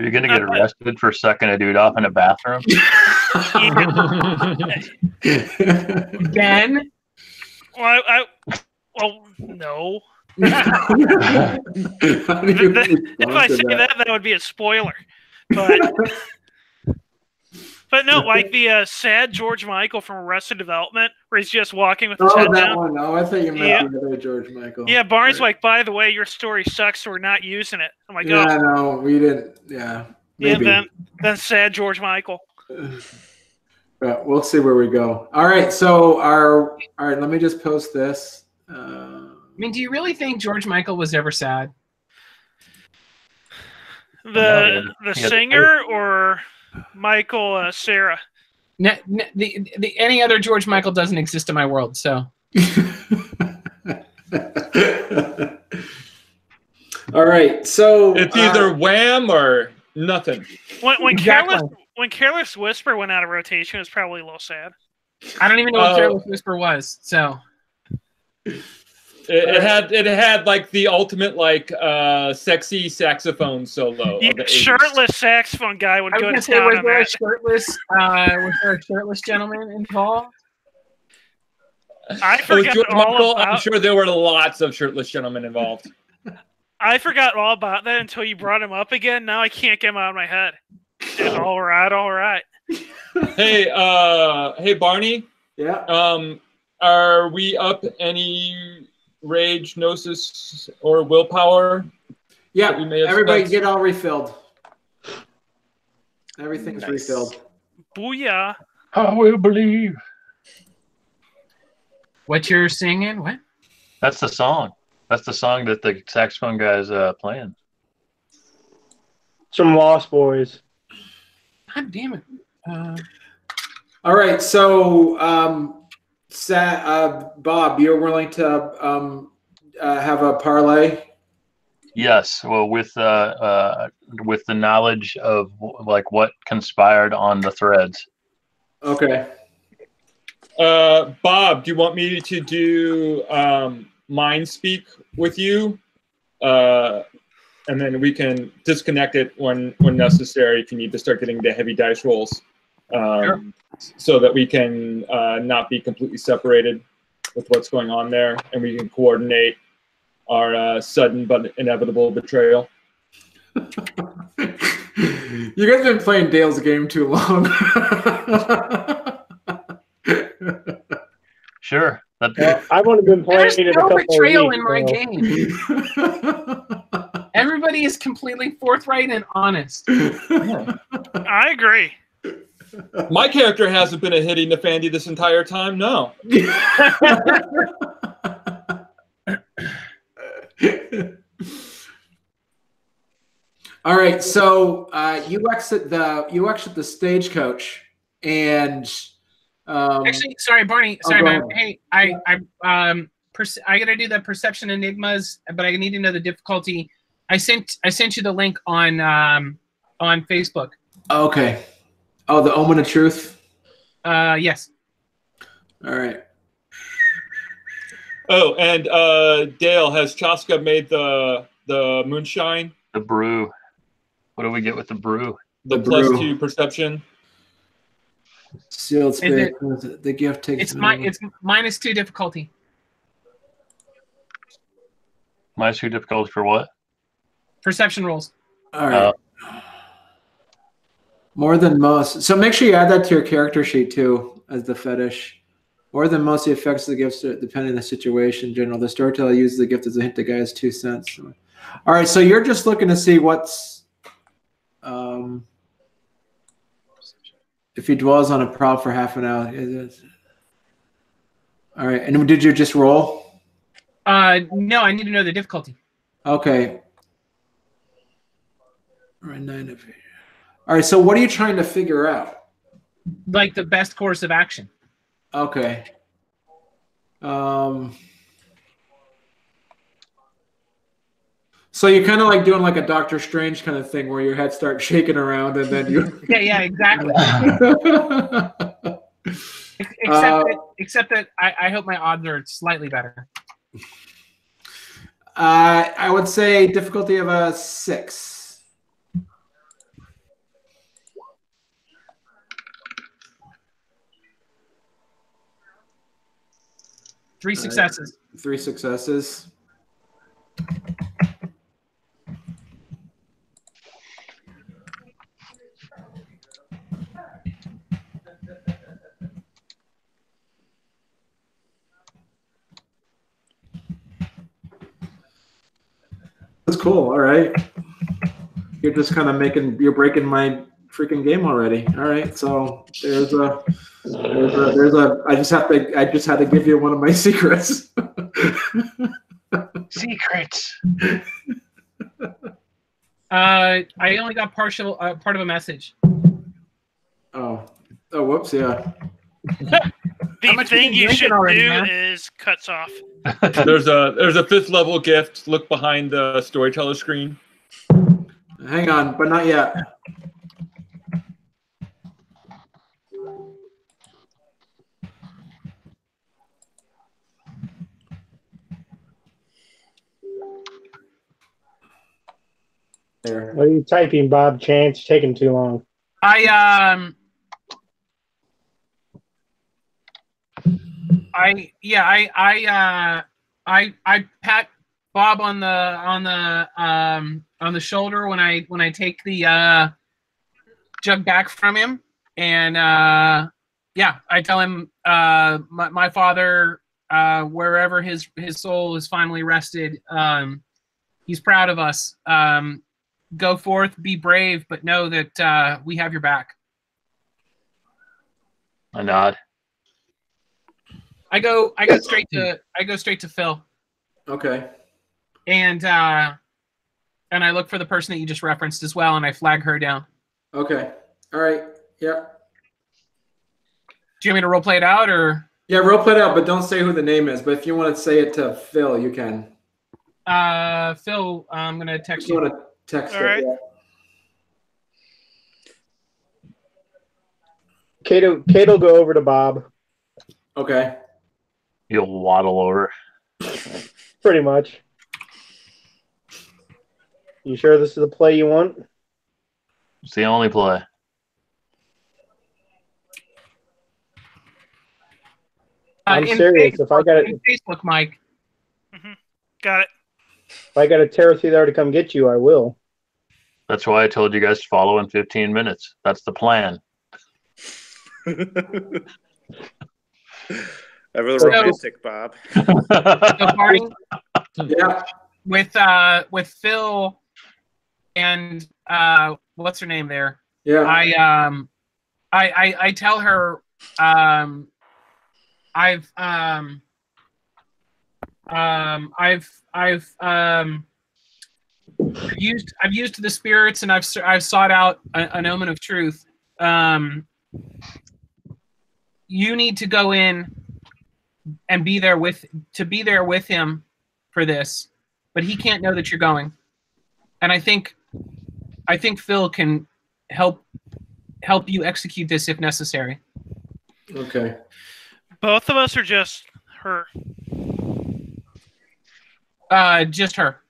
You're gonna get arrested for sucking a dude off in a bathroom. Ben? Well, no. If If I say that would be a spoiler. But no, like the sad George Michael from Arrested Development, where he's just walking with his head down. One. Oh, I thought you meant the other George Michael. Yeah, Barnes like, by the way, your story sucks, so we're not using it. I'm like, yeah, no, we didn't. Yeah, maybe. Yeah, then sad George Michael. But we'll see where we go. All right, so all right. Let me just post this. I mean, do you really think George Michael was ever sad? The singer or Michael Sarah? Any other George Michael doesn't exist in my world, so. All right, so it's either Wham or nothing. When Careless Whisper went out of rotation, it was probably a little sad. I don't even know what Careless Whisper was, so. It had like the ultimate like sexy saxophone solo. Yeah, shirtless saxophone guy would go to town on that. Was there a shirtless gentleman involved? I forgot all about. I'm sure there were lots of shirtless gentlemen involved. I forgot all about that until you brought him up again. Now I can't get him out of my head. All right. Hey, Barney. Yeah. Are we up any rage, gnosis, or willpower? Yeah. Everybody get all refilled. Everything's refilled. Booyah! I will believe. What you're singing? What? That's the song. That's the song that the saxophone guy's playing. Some Lost Boys. God damn it. All right, so Bob, you're willing to have a parlay? Yes. Well, with the knowledge of like what conspired on the threads. Okay. Bob, do you want me to do mind speak with you? And then we can disconnect it when necessary if you need to start getting the heavy dice rolls. Sure. So that we can not be completely separated with what's going on there, and we can coordinate our sudden but inevitable betrayal. You guys have been playing Dale's game too long. Sure. I've only been playing There's it a no couple betrayal of weeks, in my so. game. Everybody is completely forthright and honest. I agree. My character hasn't been a hitting the Fandy this entire time. No. All right, so you exit the stagecoach, and actually, sorry, Barney. Sorry, man. on. Hey, I gotta do the perception enigmas, but I need to know the difficulty. I sent you the link on Facebook. Okay. Oh, the Omen of Truth? Yes. All right. Oh, and Dale, has Chaska made the moonshine? The brew. What do we get with the brew? The +2 perception. Sealed space. The gift takes. It's -2 difficulty. -2 difficulty for what? Perception rolls. All right. More than most. So make sure you add that to your character sheet too, as the fetish. More than most, the effects of the gifts depending on the situation. In general, the storyteller uses the gift as a hint to guy's 2 cents. All right, so you're just looking to see what's if he dwells on a problem for half an hour. All right, and did you just roll? No, I need to know the difficulty. Okay. All right, 9 of it. All right, so what are you trying to figure out? Like the best course of action. Okay. So you're kind of like doing like a Doctor Strange kind of thing where your head starts shaking around and then you... Yeah, exactly. Except that I hope my odds are slightly better. I would say difficulty of a 6. 3 successes. 3 successes. That's cool. All right. You're just kind of you're breaking my freaking game already. All right. So there's a, I just had to give you one of my secrets. Secrets. I only got part of a message. Oh, whoops. Yeah. The thing you should already, do man? is cuts off. There's a 5th level gift. Look behind the storyteller screen. Hang on, but not yet. There. What are you typing, Bob? Chance taking too long. I pat Bob on the shoulder when I take the jug back from him, and I tell him my father, wherever his soul is finally rested, he's proud of us. Go forth, be brave, but know that we have your back. I nod. I go straight to Phil. Okay. And I look for the person that you just referenced as well, and I flag her down. Okay. All right. Yeah. Do you want me to role play it out, or? Yeah, role play it out, but don't say who the name is. But if you want to say it to Phil, you can. Phil, I'm gonna text You you. want to text All it? right. Yeah. Kate'll go over to Bob. Okay. You'll waddle over. Pretty much. You sure this is the play you want? It's the only play. I'm In serious. Facebook, If I got it, in Facebook, Mike. Got it. if I got to tear through there to come get you, I will. That's why I told you guys to follow in 15 minutes. That's the plan. Ever So- romantic, Bob. So, Barney, Yeah. with Phil and what's her name there? Yeah. I tell her I've used the spirits, and I've sought out an omen of truth. You need to go in and be there with him for this, but he can't know that you're going. And I think Phil can help you execute this if necessary. Okay. Both of us are just her. Just her.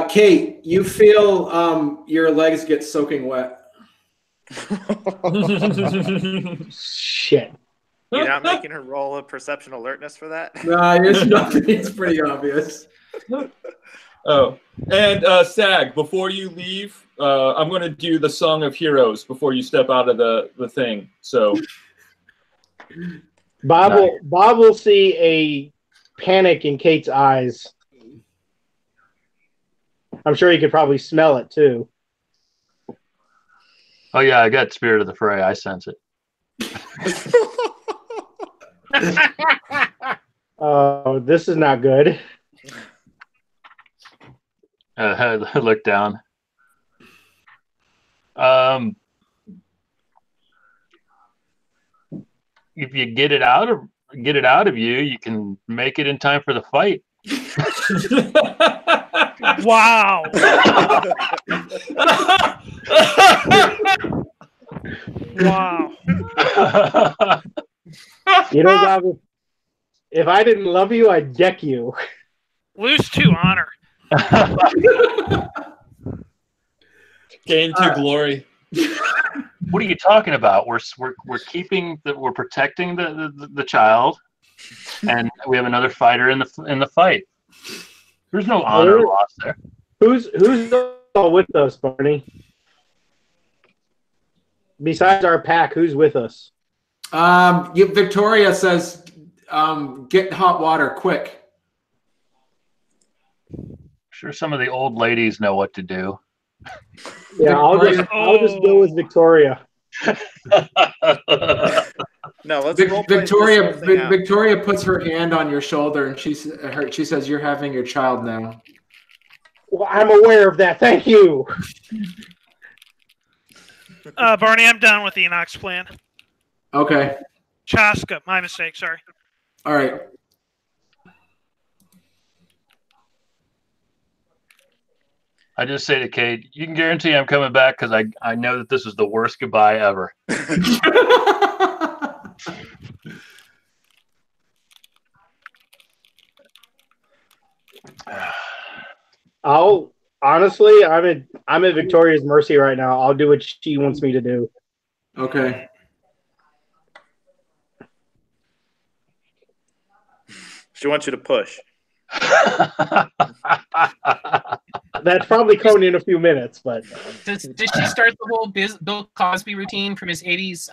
Kate, you feel your legs get soaking wet. Shit. You're not making her roll a perception alertness for that? Nah, it's nothing. It's pretty obvious. Oh, and Sag, before you leave, I'm going to do the Song of Heroes before you step out of the thing. So Bob will see a panic in Kate's eyes. I'm sure he could probably smell it too. Oh yeah, I got Spirit of the Fray. I sense it. Oh, this is not good. I look down. If you get it out of you, you can make it in time for the fight. Wow. Wow. You know, Bob, if I didn't love you, I'd deck you. Lose to honor. Gain to glory. What are you talking about? We're keeping we're protecting the child, and we have another fighter in the fight. There's no honor lost there. Who's all with us, Barney? Besides our pack, who's with us? Victoria says, "Get hot water quick." Sure, some of the old ladies know what to do. Yeah, I'll just go with Victoria. No, let's roleplay this whole thing out. Victoria puts her hand on your shoulder and she says, "You're having your child now." Well, I'm aware of that. Thank you. Barney, I'm down with the Enox plan. Okay. Chaska, my mistake. Sorry. All right. I just say to Kate, you can guarantee I'm coming back because I know that this is the worst goodbye ever. Honestly, I'm at Victoria's mercy right now. I'll do what she wants me to do. Okay. She wants you to push. That's probably coming in a few minutes, but Does she start the whole Bill Cosby routine from his 80s?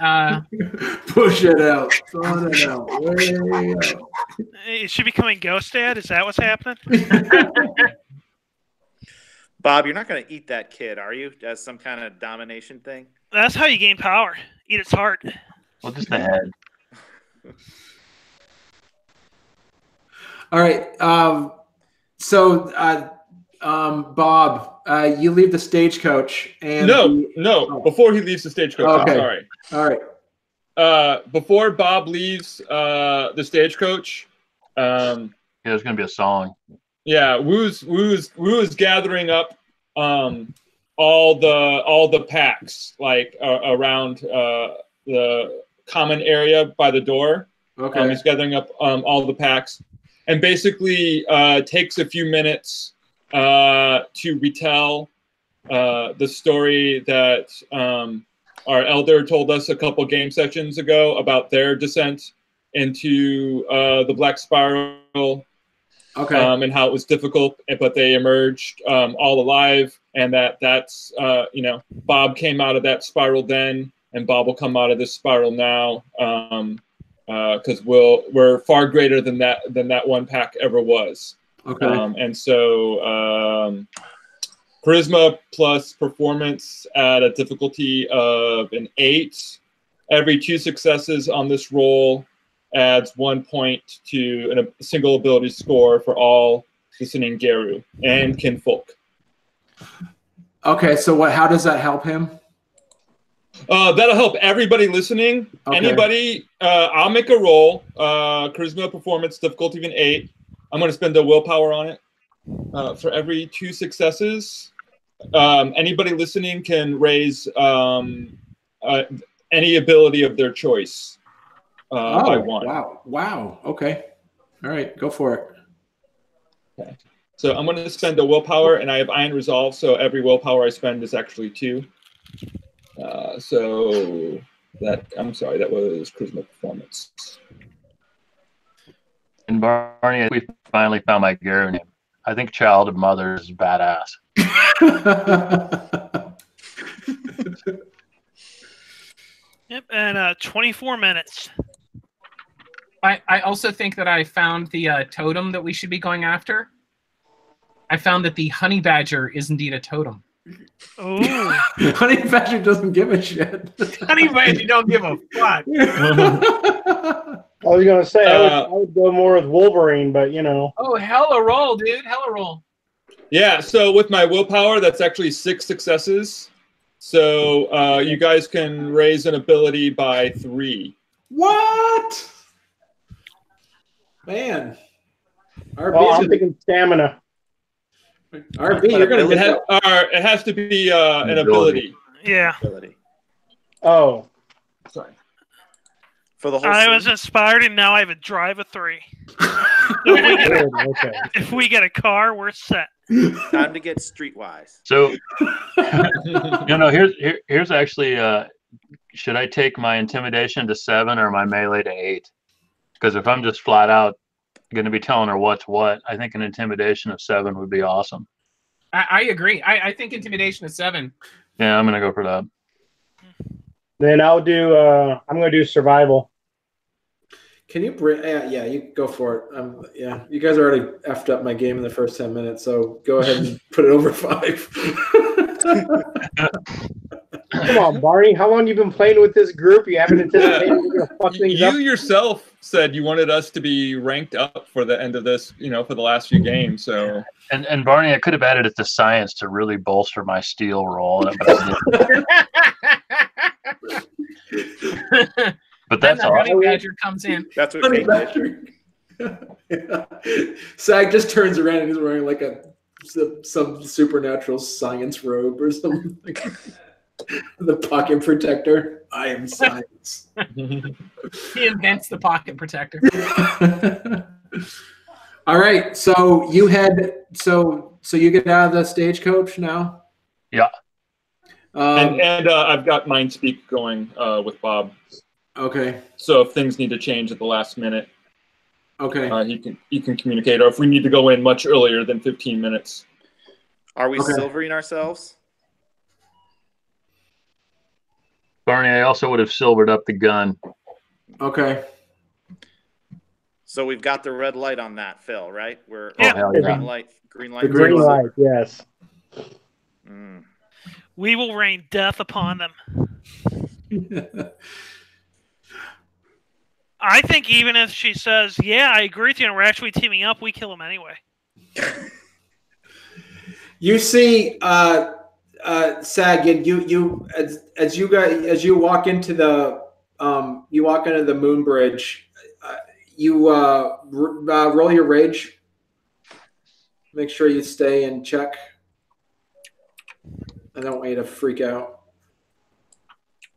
Push it out. Throw it out. Way out. Is she becoming Ghost Dad? Is that what's happening? Bob, you're not going to eat that kid, are you? As some kind of domination thing? That's how you gain power. Eat its heart. Well, just the head. All right. Bob, you leave the stagecoach and No. Before he leaves the stagecoach, okay. I'm sorry. All right. Before Bob leaves the stagecoach, There's going to be a song. yeah, Woo's gathering up all the packs like around the common area by the door. Okay. He's gathering up all the packs, and basically takes a few minutes to retell the story that our elder told us a couple game sessions ago about their descent into the Black Spiral. Okay. And how it was difficult, but they emerged all alive, and that's Bob came out of that spiral then, and Bob will come out of this spiral now, because we're far greater than that one pack ever was. Okay. And so charisma plus performance at a difficulty of an 8. Every 2 successes on this roll adds 1 point to a single ability score for all listening Geru and kinfolk. Okay, so how does that help him? That'll help everybody listening. Okay. Anybody, I'll make a roll. Charisma performance difficulty of an 8. I'm going to spend a willpower on it. For every 2 successes, anybody listening can raise any ability of their choice. By 1. Wow. Okay. All right, go for it. Okay. So I'm going to spend a willpower, and I have Iron Resolve, so every willpower I spend is actually 2. So that was Charisma Performance. And Barney, we finally found my Geru name. I think Child of Mother is badass. Yep, and 24 minutes. I also think that I found the totem that we should be going after. I found that the honey badger is indeed a totem. Oh, Honey Badger doesn't give a shit. Honey badger don't give a fuck. I was gonna say I would go more with Wolverine, but Oh, hella roll, dude. Hella roll. Yeah, so with my willpower, that's actually 6 successes. So you guys can raise an ability by 3. What? Man. I'm thinking stamina. RB, you're gonna get it has to be an ability. yeah. Ability. Oh, Sorry. For the whole I scene? was inspired, and now I have a drive of 3. okay. If we get a car, we're set. Time to get streetwise. So, here's actually. Should I take my intimidation to 7 or my melee to 8? Because if I'm just flat out going to be telling her what's what, I think an intimidation of 7 would be awesome. I agree. I think intimidation is 7. Yeah, I'm going to go for that. Then I'll do. I'm going to do survival. Can you bring? Yeah, you go for it. Yeah, you guys already effed up my game in the first 10 minutes, so go ahead and put it over 5. Come on, Barney. How long you been playing with this group? You haven't anticipated you're going to fuck things up? You yourself said you wanted us to be ranked up for the end of this, for the last few games. So and Barney, I could have added it to science to really bolster my steel roll. But that's all. Honey Badger comes in. That's what Kate did. Yeah. Sag just turns around and he's wearing like some supernatural science robe or something. The pocket protector. I am science. He invents the pocket protector. All right. So you you get out of the stagecoach now? Yeah. And I've got mind speak going with Bob. Okay. So if things need to change at the last minute, okay, he can communicate. Or if we need to go in much earlier than 15 minutes. Are we silvering ourselves? Barney, I also would have silvered up the gun. Okay. So we've got the red light on that, Phil, right? We're green light. The green light, yes. Mm. We will rain death upon them. I think even if she says, "Yeah, I agree with you," and we're actually teaming up, we kill them anyway. You see, Sag, and you as you walk into the moon bridge, you roll your rage. Make sure you stay in check. I don't want you to freak out.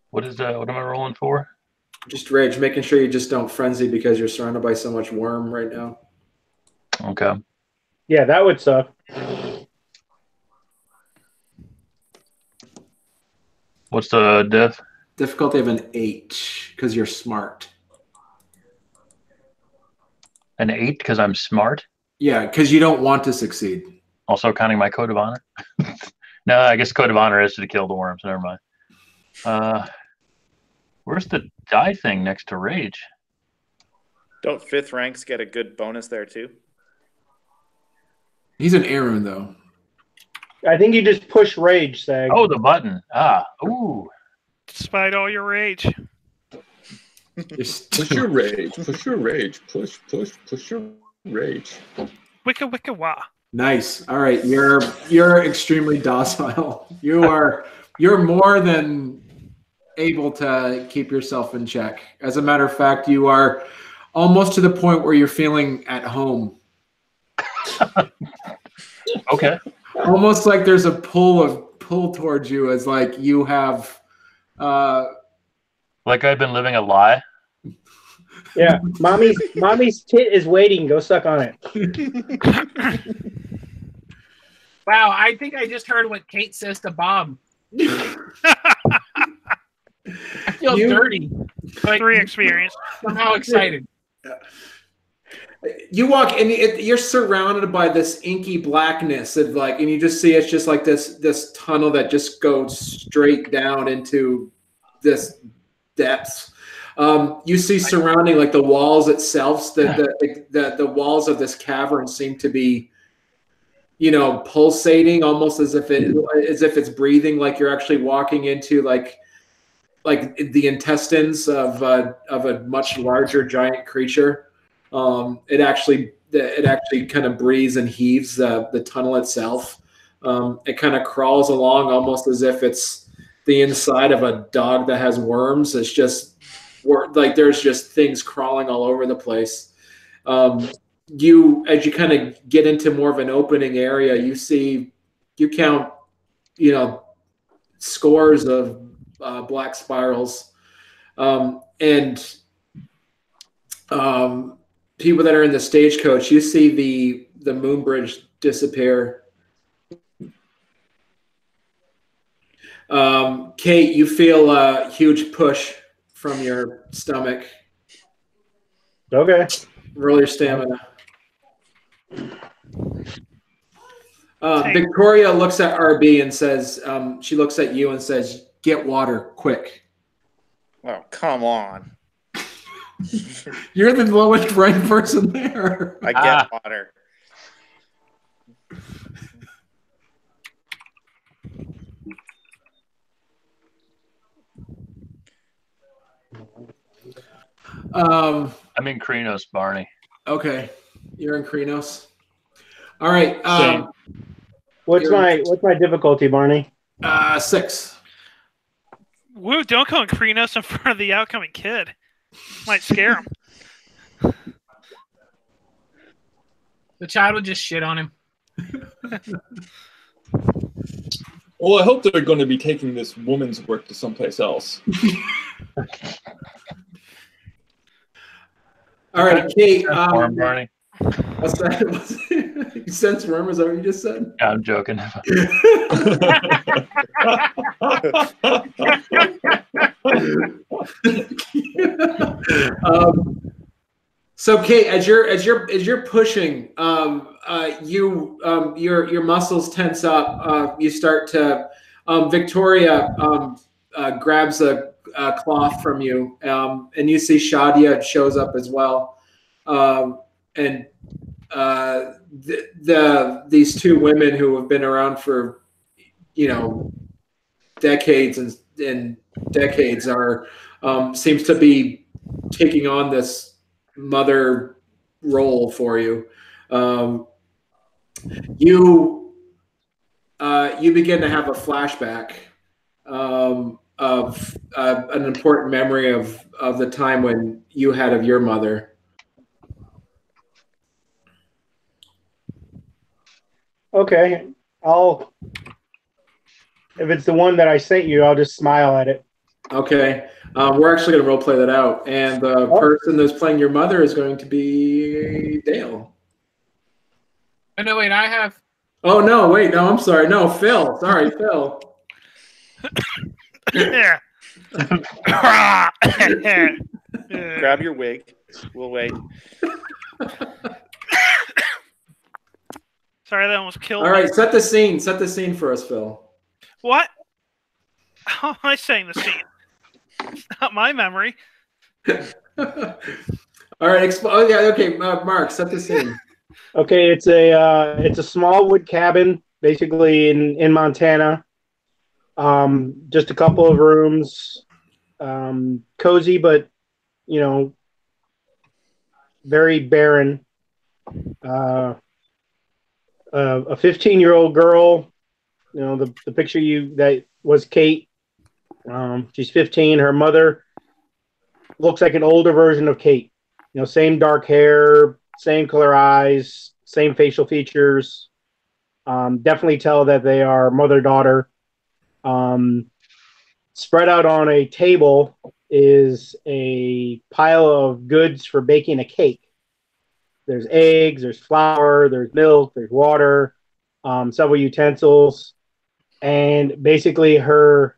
What is that? What am I rolling for? Just rage, making sure you just don't frenzy because you're surrounded by so much worm right now. Okay. Yeah, that would suck. What's the diff? Difficulty of an 8 because you're smart. An 8 because I'm smart? Yeah, because you don't want to succeed. Also counting my code of honor? No, I guess code of honor is to kill the worms. Never mind. Where's the die thing next to rage? Don't 5th ranks get a good bonus there too? He's an Aaron though. I think you just push rage, Sag. Oh, the button. Ooh. Despite all your rage. Push your rage. Push your rage. Push your rage. Wicka wicka wah. Nice. All right, you're extremely docile. You're more than able to keep yourself in check. As a matter of fact, you are almost to the point where you're feeling at home. Okay. Almost like there's a pull towards you, as like you have. Like I've been living a lie. Yeah, mommy's tit is waiting. Go suck on it. Wow, I think I just heard what Kate says to Bob. I feel dirty. But 3 experience. somehow excited. You walk and you're surrounded by this inky blackness of like, and you just see it's just like this tunnel that just goes straight down into this depths. You see surrounding like the walls itself, the walls of this cavern seem to be, pulsating almost as if it's breathing, like you're actually walking into like the intestines of a much larger giant creature. It actually kind of breathes and heaves the tunnel itself. It kind of crawls along almost as if it's the inside of a dog that has worms. It's just like there's just things crawling all over the place. As you kind of get into more of an opening area, you count, scores of black spirals, and people that are in the stagecoach. You see the moon bridge disappear, Kate, you feel a huge push from your stomach. Okay. Roll your stamina. Victoria looks at RB and says, she looks at you and says, get water, quick. Oh, come on. You're the lowest ranked person there. I get water. I'm in Krenos, Barney. Okay. You're in Krenos. All right. What's my difficulty, Barney? 6. Woo, don't go and Krenos in front of the outcoming kid. Might scare him. The child would just shit on him. Well, I hope they're going to be taking this woman's work to someplace else. All right, Kate. Barney. What's that? You sense worm? Is that what you just said? Yeah, I'm joking. So, Kate, as you're pushing, your muscles tense up. You start to. Victoria grabs a cloth from you, and you see Shadia shows up as well, and these two women who have been around for decades and decades are seems to be taking on this mother role for you. You begin to have a flashback of an important memory of the time when you had of your mother. Okay, if it's the one that I sent you, I'll just smile at it. Okay, we're actually going to role play that out, and the person that's playing your mother is going to be Dale. Oh no, wait, I have. Oh no, wait, no, I'm sorry, no, Phil. Sorry, Phil. Yeah. Grab your wig. We'll wait. Sorry, that almost killed All me. right, set the scene. Set the scene for us, Phil. What? How am I saying the scene? It's not my memory. All right, oh yeah, okay, Mark, set the scene. Okay, it's a small wood cabin, basically in Montana. Just a couple of rooms, cozy, but very barren. A 15-year-old girl, the picture that was Kate. She's 15. Her mother looks like an older version of Kate. Same dark hair, same color eyes, same facial features. Definitely tell that they are mother-daughter. Spread out on a table is a pile of goods for baking a cake. There's eggs, there's flour, there's milk, there's water, several utensils. And basically her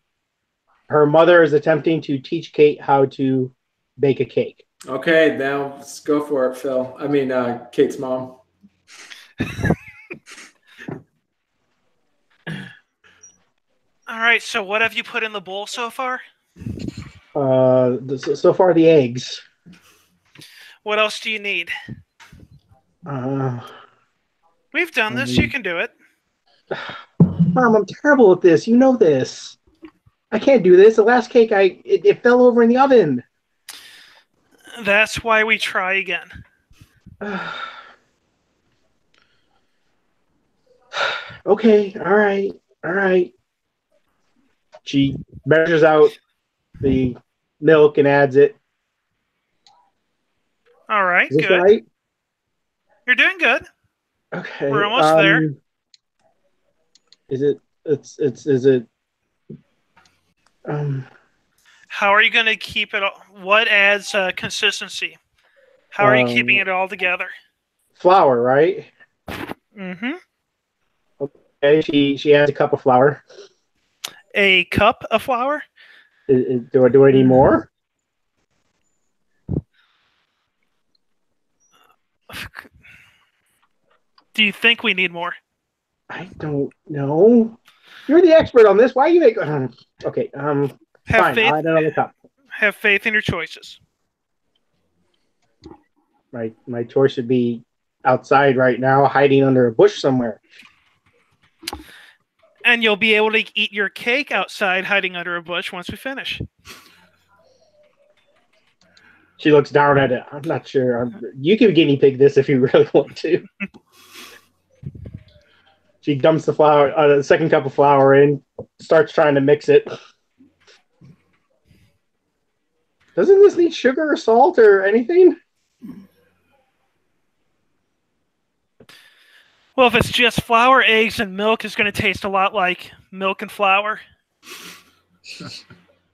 mother is attempting to teach Kate how to bake a cake. Okay, now let's go for it, Phil. I mean, Kate's mom. All right, so what have you put in the bowl so far? So far the eggs. What else do you need? We've done this. You can do it. Mom, I'm terrible at this. You know this. I can't do this. The last cake, it fell over in the oven. That's why we try again. Okay, all right. She measures out the milk and adds it. All right, Is this good. right? You're doing good. Okay. We're almost there. Is it How are you going to keep it? What adds consistency? How are you keeping it all together? flour, right? Mm-hmm. Okay, she adds a cup of flour. A cup of flour? Do I need more? Do you think we need more? I don't know. You're the expert on this. Why are you make? Okay. Have Fine. faith. I'll add another cup. Have faith in your choices. My choice should be outside right now, hiding under a bush somewhere. And you'll be able to eat your cake outside, hiding under a bush once we finish. She looks down at it. I'm not sure. You can guinea pig this if you really want to. She dumps the second cup of flour in, starts trying to mix it. Doesn't this need sugar or salt or anything? Well, if it's just flour, eggs, and milk, it's going to taste a lot like milk and flour.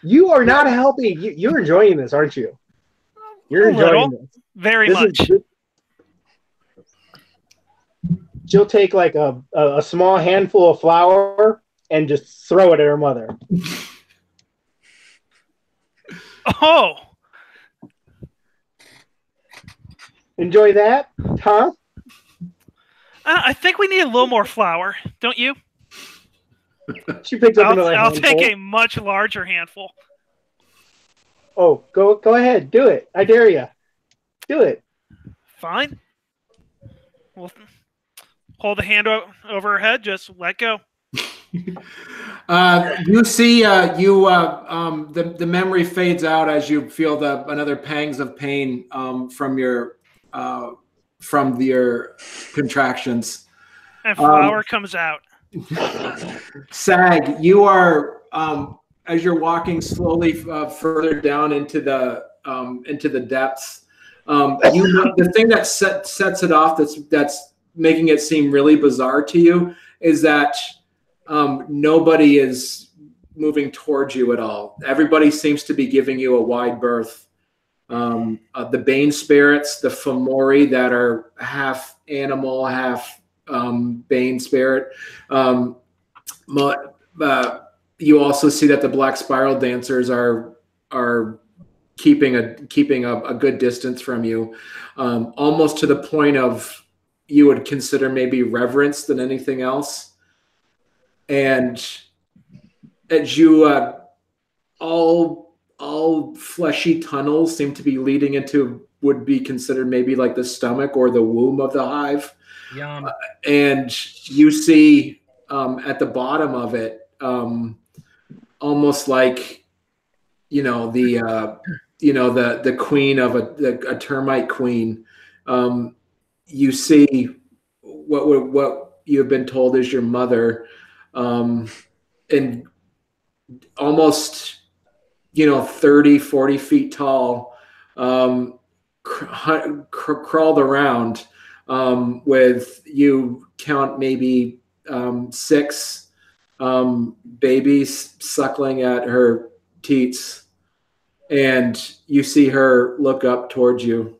You are not helping. You're enjoying this, aren't you? You're enjoying this. Very much. She'll take like a small handful of flour and just throw it at her mother. Oh! Enjoy that, huh? I think we need a little more flour, don't you? She picks up another I'll handful. take a much larger handful. Oh, go ahead. Do it. I dare you. Do it. Fine. We'll hold the hand over her head. Just let go. You see, the memory fades out as you feel another pangs of pain from your contractions. And flour comes out. Sag, you are as you're walking slowly further down into the depths. The thing that sets it off that's making it seem really bizarre to you is that nobody is moving towards you at all. Everybody seems to be giving you a wide berth. The Bane spirits, the Fomori that are half animal, half Bane spirit. You also see that the Black Spiral dancers are keeping a good distance from you, almost to the point of you would consider maybe reverence than anything else. And as you all fleshy tunnels seem to be leading into would be considered maybe like the stomach or the womb of the hive. Yum. And you see at the bottom of it, almost like the queen of a termite queen. You see what you have been told is your mother, and almost 30, 40 feet tall, crawled around with, you count maybe 6 babies suckling at her teats, and you see her look up towards you.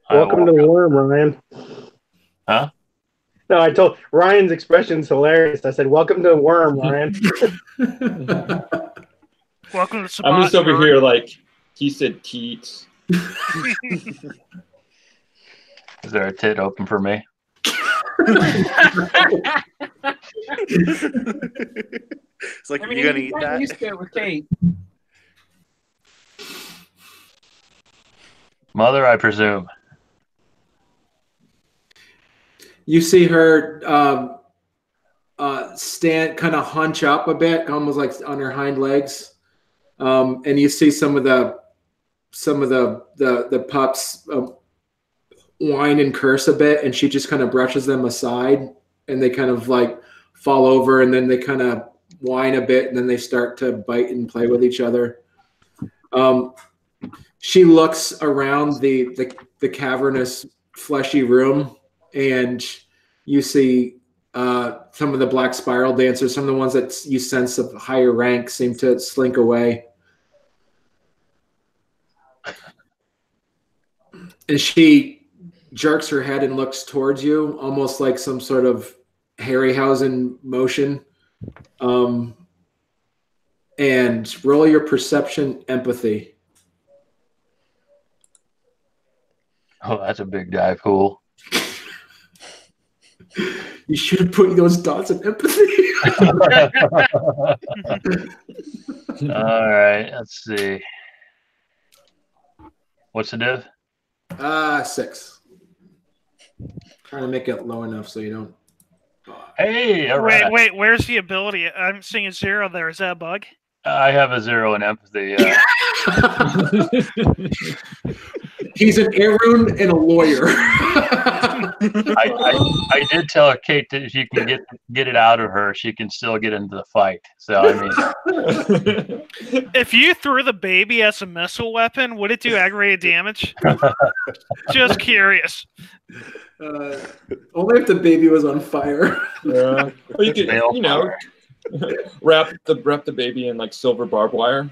Welcome to the Wyrm, Ryan. Huh? No, I told Ryan's expression's hilarious. I said, "Welcome to the Wyrm, Ryan." Welcome to I'm just over here like, he said teats. Is there a tit open for me? It's like, I mean, you gonna you eat got that? used to it with Kate. Mother, I presume. You see her stand, kind of hunch up a bit, almost like on her hind legs, and you see some of the pups whine and curse a bit, and she just kind of brushes them aside, and they kind of like fall over, and then they kind of whine a bit, and then they start to bite and play with each other. She looks around the cavernous, fleshy room, and you see some of the Black Spiral dancers, some of the ones that you sense of higher rank, seem to slink away. And she jerks her head and looks towards you, almost like some sort of Harryhausen motion. And roll your perception empathy. Oh, that's a big die pool. You should have put those dots of empathy. All right, let's see. What's the div? 6. Trying to make it low enough so you don't. Hey, all right. Wait, where's the ability? I'm seeing a 0 there. Is that a bug? I have a 0 in empathy. He's an Arun and a lawyer. I did tell Kate that if you can get it out of her, she can still get into the fight. So I mean, If you threw the baby as a missile weapon, would it do aggravated damage? Just curious. Only if the baby was on fire. Yeah. Or you could, wrap the baby in like silver barbed wire.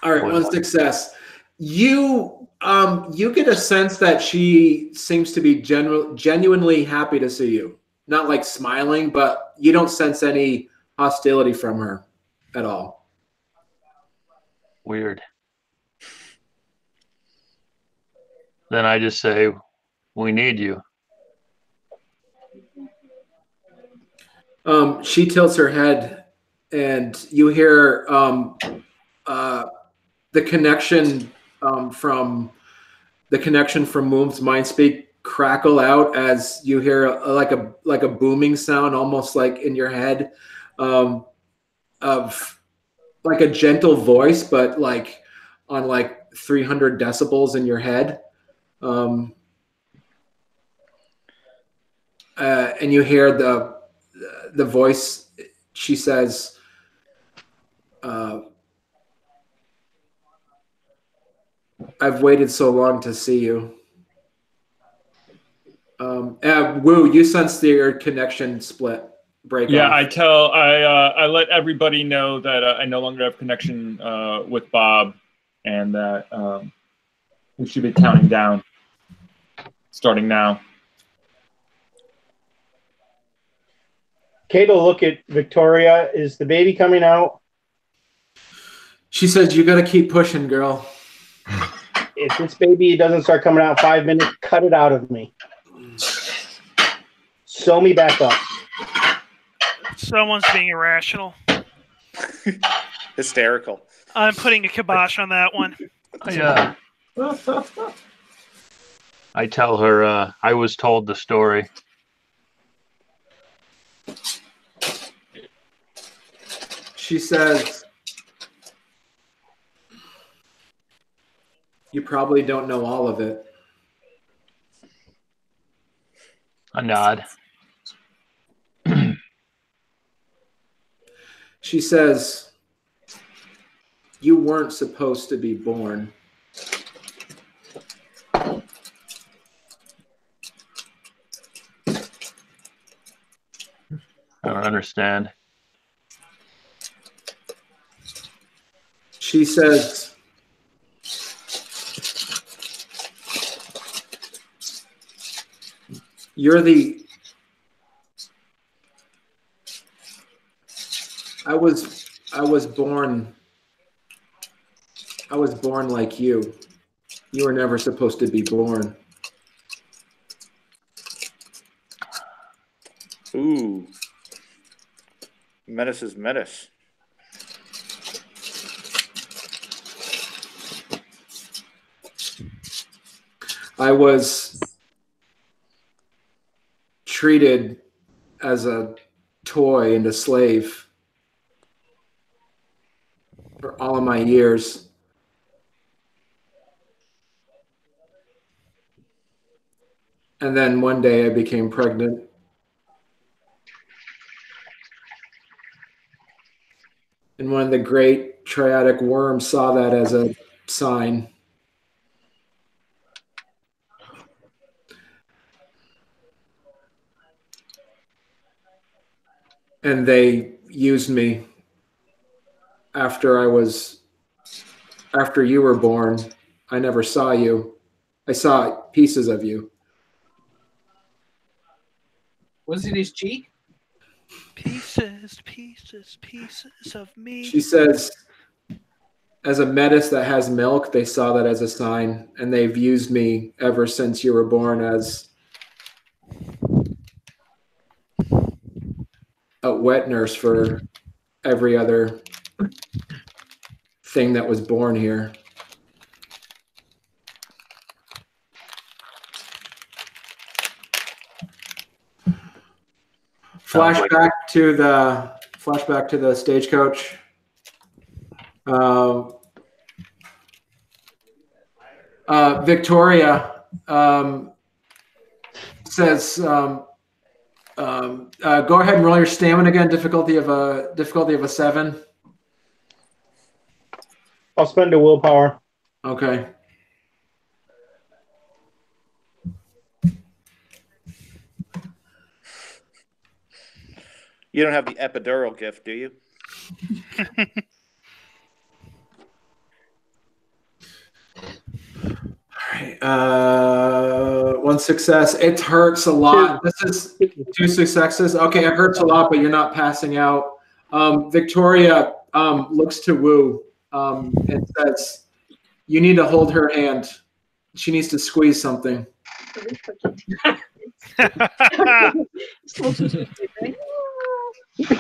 All right, one success. You get a sense that she seems to be genuinely happy to see you. Not like smiling, but you don't sense any hostility from her at all. weird. Then I just say, "We need you." She tilts her head, and you hear the connection from Moom's mind speak crackle out as you hear like a booming sound, almost like in your head, of like a gentle voice, but like on like 300 decibels in your head. And you hear the voice. She says, "I've waited so long to see you." Woo, you sense your connection break Yeah, off. I let everybody know that I no longer have connection with Bob, and that we should be counting down, starting now. Kate will look at Victoria. Is the baby coming out? She says, "You got to keep pushing, girl." If this baby doesn't start coming out in 5 minutes, cut it out of me. Sew me back up. Someone's being irrational. Hysterical. I'm putting a kibosh on that one. I tell her I was told the story. She says, "You probably don't know all of it." A nod. She says, "You weren't supposed to be born." I don't understand. She says, "You're the..." I was born like you. You were never supposed to be born. Ooh. Menace is menace. I was treated as a toy and a slave for all of my years. And then one day I became pregnant. And one of the great triadic worms saw that as a sign. And they used me after I was after you were born, I never saw you. I saw pieces of you. Was it his cheek? Pieces, pieces, pieces of me. She says, as a metis that has milk, they saw that as a sign, and they've used me ever since you were born as a wet nurse for every other thing that was born here. Flashback to the stagecoach. Victoria says, "Go ahead and roll your stamina again. Difficulty of a 7." I'll spend a willpower. Okay. You don't have the epidural gift, do you? One success. It hurts a lot. This is 2 successes. Okay, it hurts a lot, but you're not passing out. Victoria looks to Wu and says, "You need to hold her hand. She needs to squeeze something."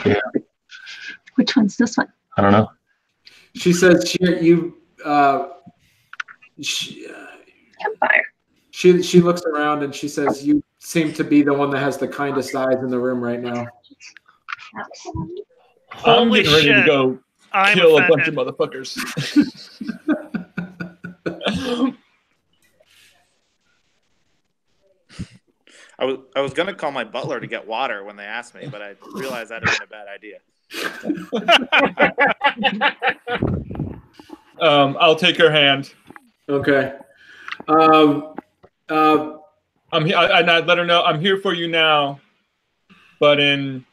Yeah. Which one's this one? I don't know. She says, Campfire. She looks around and she says, "You seem to be the one that has the kindest eyes in the room right now." I'm Holy getting ready to shit. go I'm kill a bunch offended. of motherfuckers. I was gonna call my butler to get water when they asked me, but I realized that'd have been a bad idea. I'll take her hand. Okay. I'm here. I'd let her know I'm here for you now, but in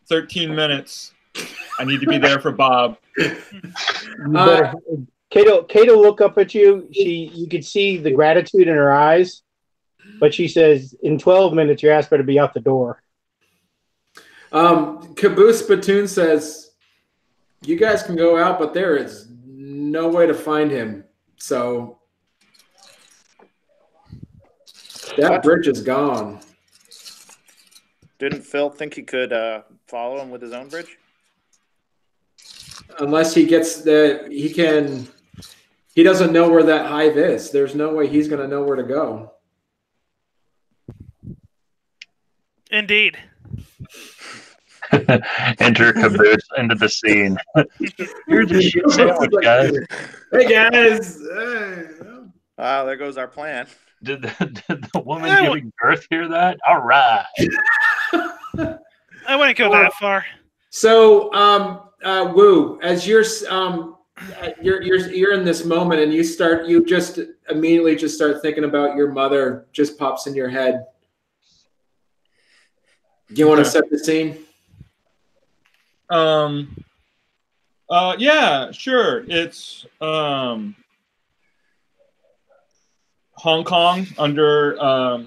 13 minutes, I need to be there for Bob. Kato look up at you. You could see the gratitude in her eyes, but she says, "In 12 minutes, your ass better be out the door." Caboose Spittoon says, "You guys can go out, but there is no way to find him. So that bridge is gone." Didn't Phil think he could follow him with his own bridge? Unless he gets he doesn't know where that hive is. There's no way he's going to know where to go. Indeed. Enter Caboose into the scene. Here's a shit sandwich, guys. Hey guys. Wow, there goes our plan. Did the woman giving birth hear that? All right. I wouldn't go that far. So, Wu, as you're in this moment, and you just immediately just start thinking about your mother. Just pops in your head. Do you want to set the scene? Yeah, sure. It's Hong Kong under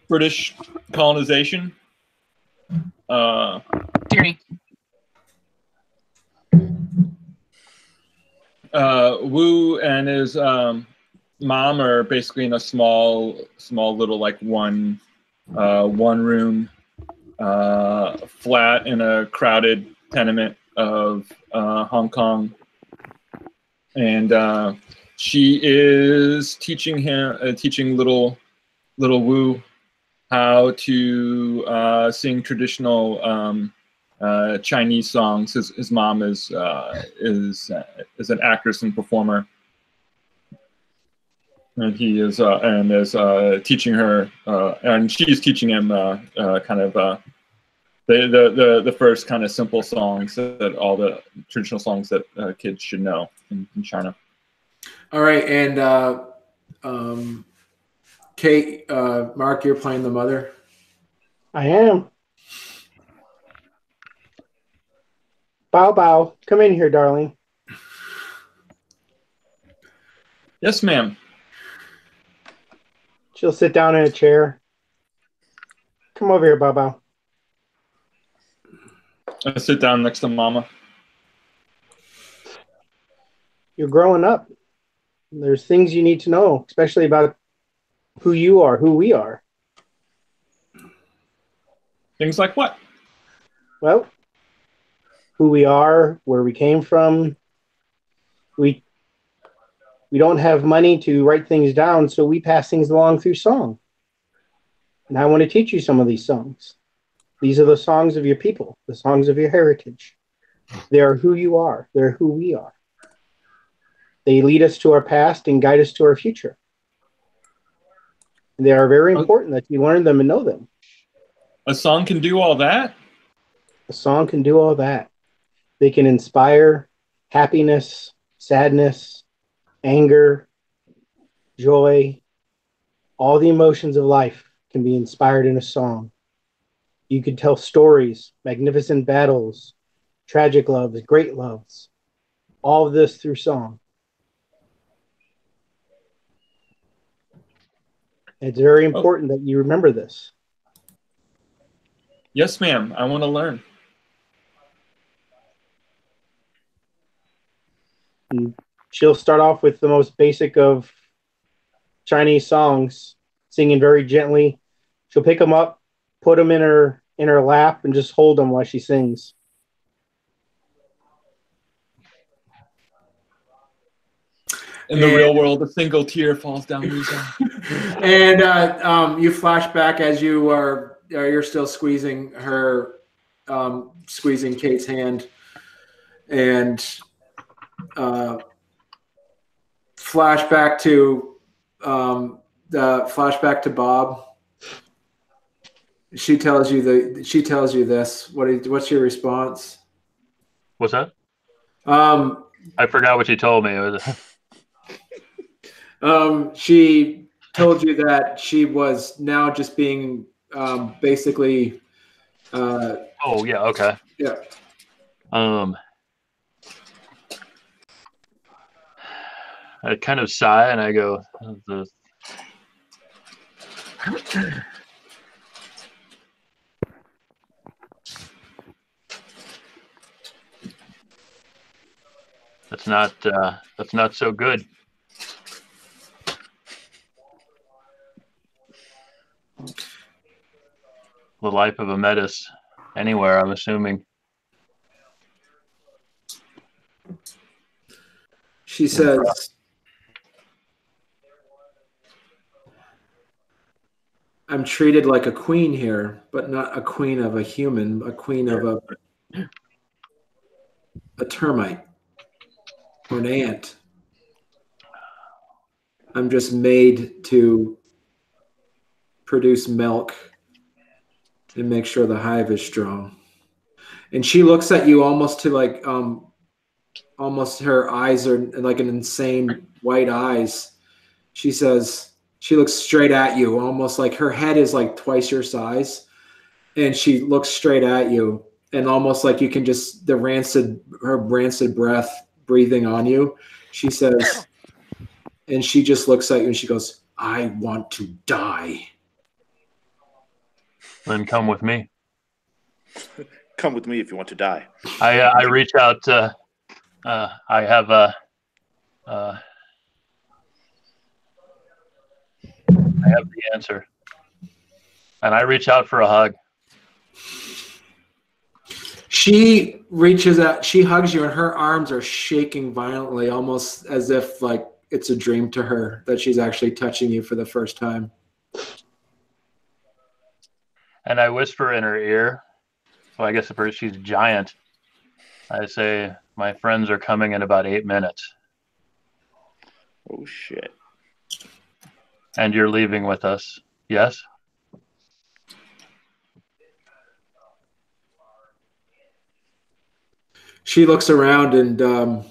British colonization. Tierney. Wu and his mom are basically in a small little like one room flat in a crowded tenement of Hong Kong, and she is teaching little Wu how to sing traditional Chinese songs. His mom is an actress and performer, and he is teaching her, and she's teaching him kind of the first kind of simple songs that all the traditional songs that kids should know in China. All right, and Kate, Mark, you're playing the mother. I am. Bow, bow. Come in here, darling. Yes, ma'am. She'll sit down in a chair. Come over here, Baba. I sit down next to Mama. You're growing up. There's things you need to know, especially about who you are, who we are. Things like what? Well, who we are, where we came from. We don't have money to write things down, so we pass things along through song. And I want to teach you some of these songs. These are the songs of your people, the songs of your heritage. They are who you are. They're who we are. They lead us to our past and guide us to our future. They are very important that you learn them and know them. A song can do all that? A song can do all that. They can inspire happiness, sadness, anger, joy. All the emotions of life can be inspired in a song. You could tell stories, magnificent battles, tragic loves, great loves. All of this through song. It's very important that you remember this. Yes, ma'am. I want to learn. And she'll start off with the most basic of Chinese songs, singing very gently. She'll pick them up, put them in her lap, and just hold them while she sings. In the real world, a single tear falls down Lisa. And you flash back as you're still squeezing her, squeezing Kate's hand, and flashback to Bob. She tells you this. What's your response? What's that? I forgot what she told me. It was she told you that she was now just being basically. Oh yeah. Okay. Yeah. I kind of sigh and I go, that's not so good. The life of a metis anywhere, I'm assuming. She says, I'm treated like a queen here, but not a queen of a human, a queen of a termite or an ant. I'm just made to produce milk and make sure the hive is strong. And she looks at you almost to like, almost her eyes are like an insane white eyes. She says, she looks straight at you, almost like her head is like twice your size. And she looks straight at you and almost like you can just, her rancid breath breathing on you. She says, and she just looks at you and she goes, I want to die. Then come with me. Come with me if you want to die. I reach out. I have the answer, and I reach out for a hug. She reaches out, she hugs you, and her arms are shaking violently, almost as if like it's a dream to her that she's actually touching you for the first time. And I whisper in her ear, so I guess she's giant. I say, my friends are coming in about 8 minutes. Oh, shit. And you're leaving with us, yes? She looks around and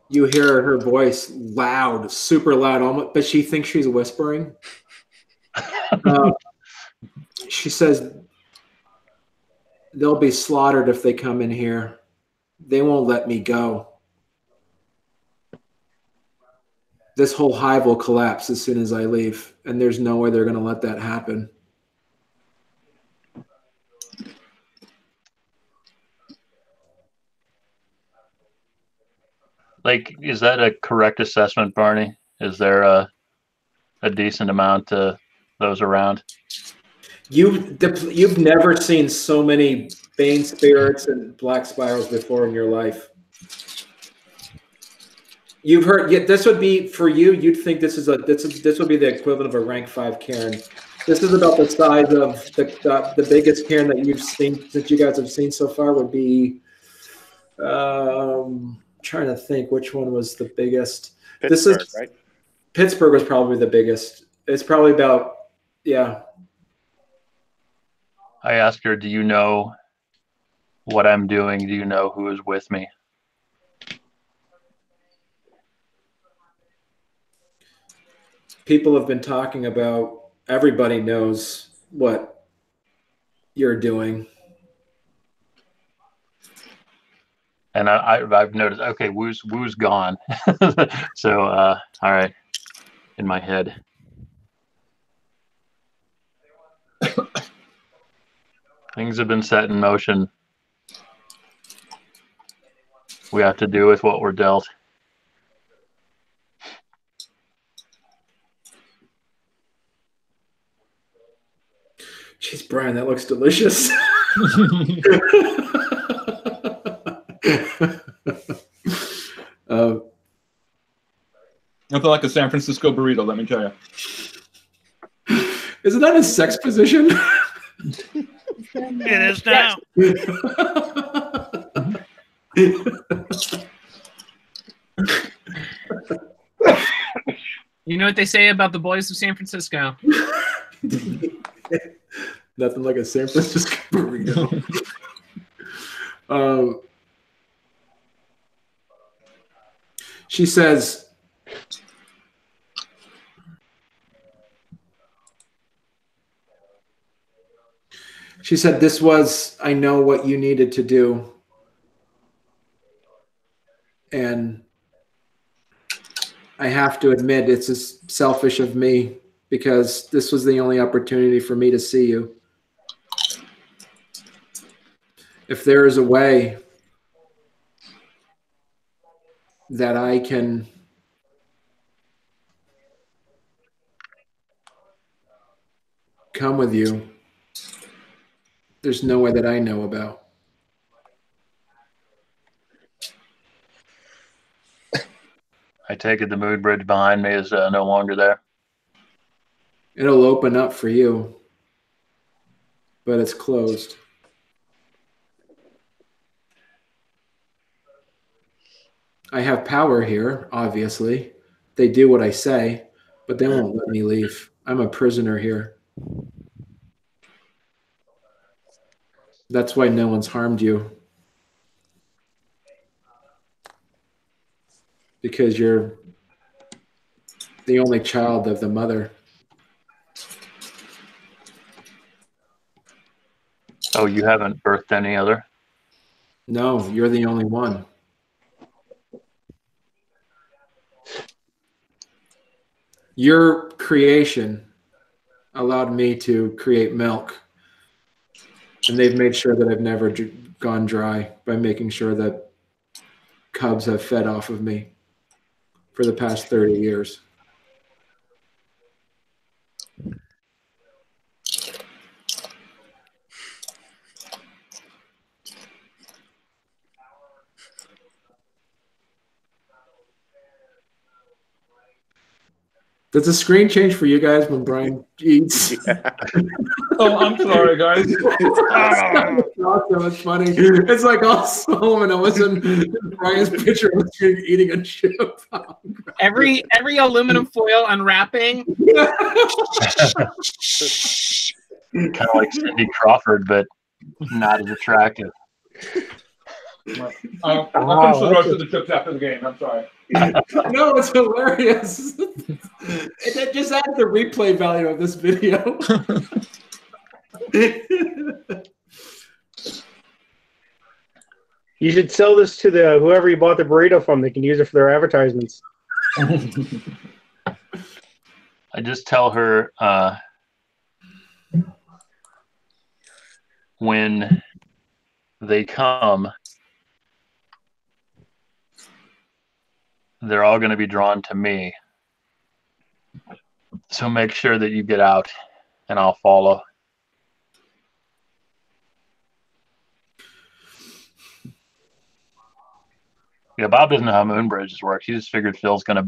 you hear her voice loud, super loud, almost, but she thinks she's whispering. She says, they'll be slaughtered if they come in here. They won't let me go. this whole hive will collapse as soon as I leave, and there's no way they're going to let that happen. Like, is that a correct assessment, Barney? Is there a decent amount of those around? You've never seen so many Bane spirits and black spirals before in your life. You've heard. Yeah, this would be for you. You'd think this would be the equivalent of a rank 5 Cairn. This is about the size of the biggest Cairn that you guys have seen so far would be. Trying to think which one was the biggest. Pittsburgh, right? Pittsburgh was probably the biggest. It's probably about, yeah. I asked her, do you know what I'm doing? Do you know who is with me? People have been talking about, everybody knows what you're doing. And I've noticed, okay, Woo's gone. So, all right, in my head. Things have been set in motion. We have to do with what we're dealt. Jeez, Brian, that looks delicious. I feel like a San Francisco burrito, let me tell you. Isn't that a sex position? It is now. You know what they say about the boys of San Francisco? Nothing like a San Francisco burrito. She says, this was, I know what you needed to do. And I have to admit, it's just selfish of me because this was the only opportunity for me to see you. If there is a way that I can come with you, there's no way that I know about. I take it the mood bridge behind me is no longer there. It'll open up for you, but it's closed. I have power here, obviously. They do what I say, but they won't let me leave. I'm a prisoner here. That's why no one's harmed you. Because you're the only child of the mother. Oh, you haven't birthed any other? No, you're the only one. Your creation allowed me to create milk. And they've made sure that I've never gone dry by making sure that cubs have fed off of me for the past 30 years. Does the screen change for you guys when Brian eats? Yeah. Oh, I'm sorry, guys. It's awesome. It's funny. It's like all slow, and all of a sudden Brian's picture was eating a chip. Every aluminum foil unwrapping. Kind of like Cindy Crawford, but not as attractive. I'll finish the rest of the chips after the game. I'm sorry. No, it's hilarious. It just adds the replay value of this video. You should sell this to whoever you bought the burrito from. They can use it for their advertisements. I just tell her when they come, they're all going to be drawn to me. So make sure that you get out, and I'll follow. Yeah, Bob doesn't know how moon bridges work. He just figured Phil's going to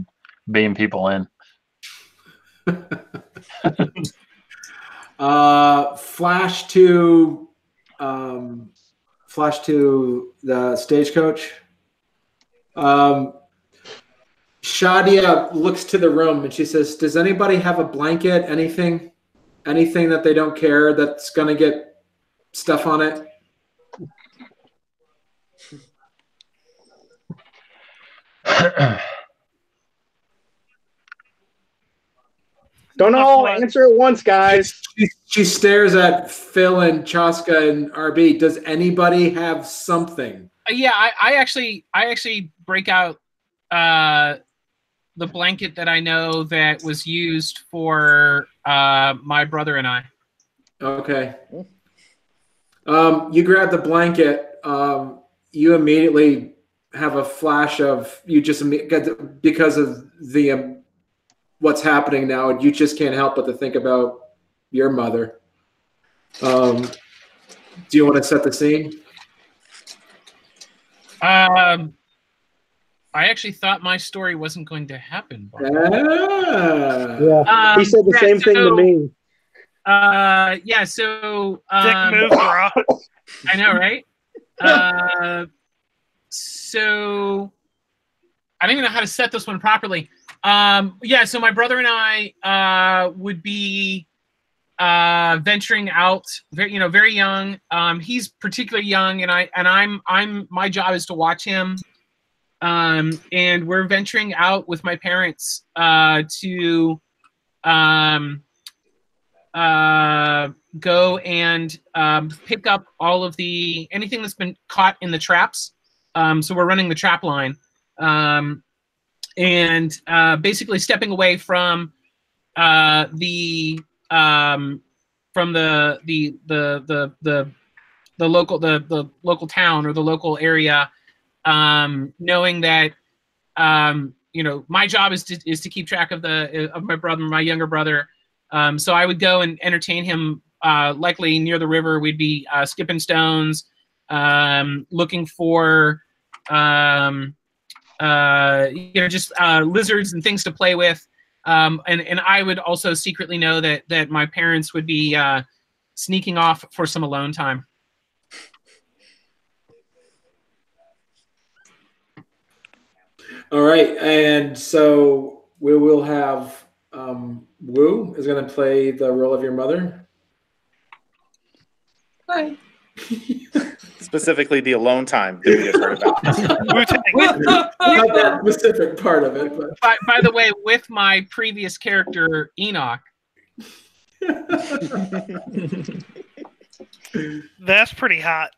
beam people in. Flash to the stagecoach. Shadia looks to the room and she says, "Does anybody have a blanket? Anything that they don't care that's gonna get stuff on it?" Don't all answer at once, guys. She stares at Phil and Chaska and RB. Does anybody have something? Yeah, I actually break out the blanket that I know that was used for my brother and I. Okay. You grab the blanket. You immediately have a flash of because of the what's happening now. You just can't help but to think about your mother. Do you want to set the scene? I actually thought my story wasn't going to happen. Yeah, he said the same thing to me. Yeah, so Dick move, bro. I know, right? So I don't even know how to set this one properly. Yeah, so my brother and I would be venturing out, very young. He's particularly young, and I'm my job is to watch him. And we're venturing out with my parents to go and pick up all of anything that's been caught in the traps. So we're running the trap line, and basically stepping away from the local town or the local area, knowing that my job is to keep track of my younger brother. So I would go and entertain him, likely near the river. We'd be skipping stones, looking for just lizards and things to play with. And I would also secretly know that my parents would be sneaking off for some alone time. All right, and so we will have Wu is going to play the role of your mother. Hi. Specifically, the alone time that we just heard about. Not that specific part of it, but by the way, with my previous character Enoch. That's pretty hot.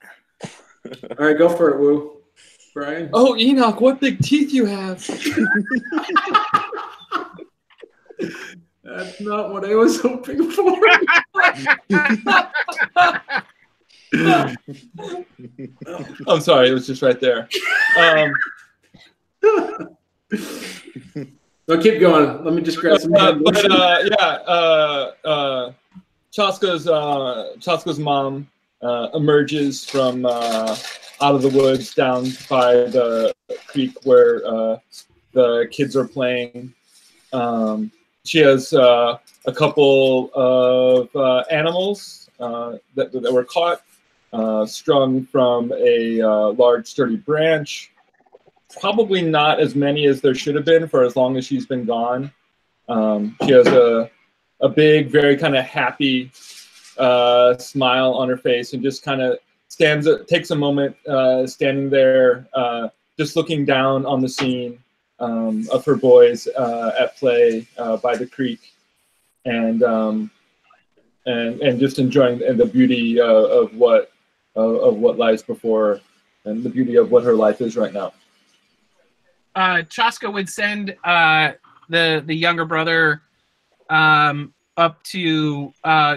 All right, go for it, Wu. Brian. Oh, Enoch, what big teeth you have! That's not what I was hoping for. I'm sorry, it was just right there. No, keep going. Let me just grab some. Chaska's mom emerges from out of the woods down by the creek where the kids are playing. She has a couple of animals that were caught, strung from a large sturdy branch. Probably not as many as there should have been for as long as she's been gone. She has a big, very kind of happy smile on her face, and just kind of takes a moment standing there, just looking down on the scene of her boys at play by the creek, and just enjoying the beauty of what lies before, and the beauty of what her life is right now. Chaska would send the younger brother up to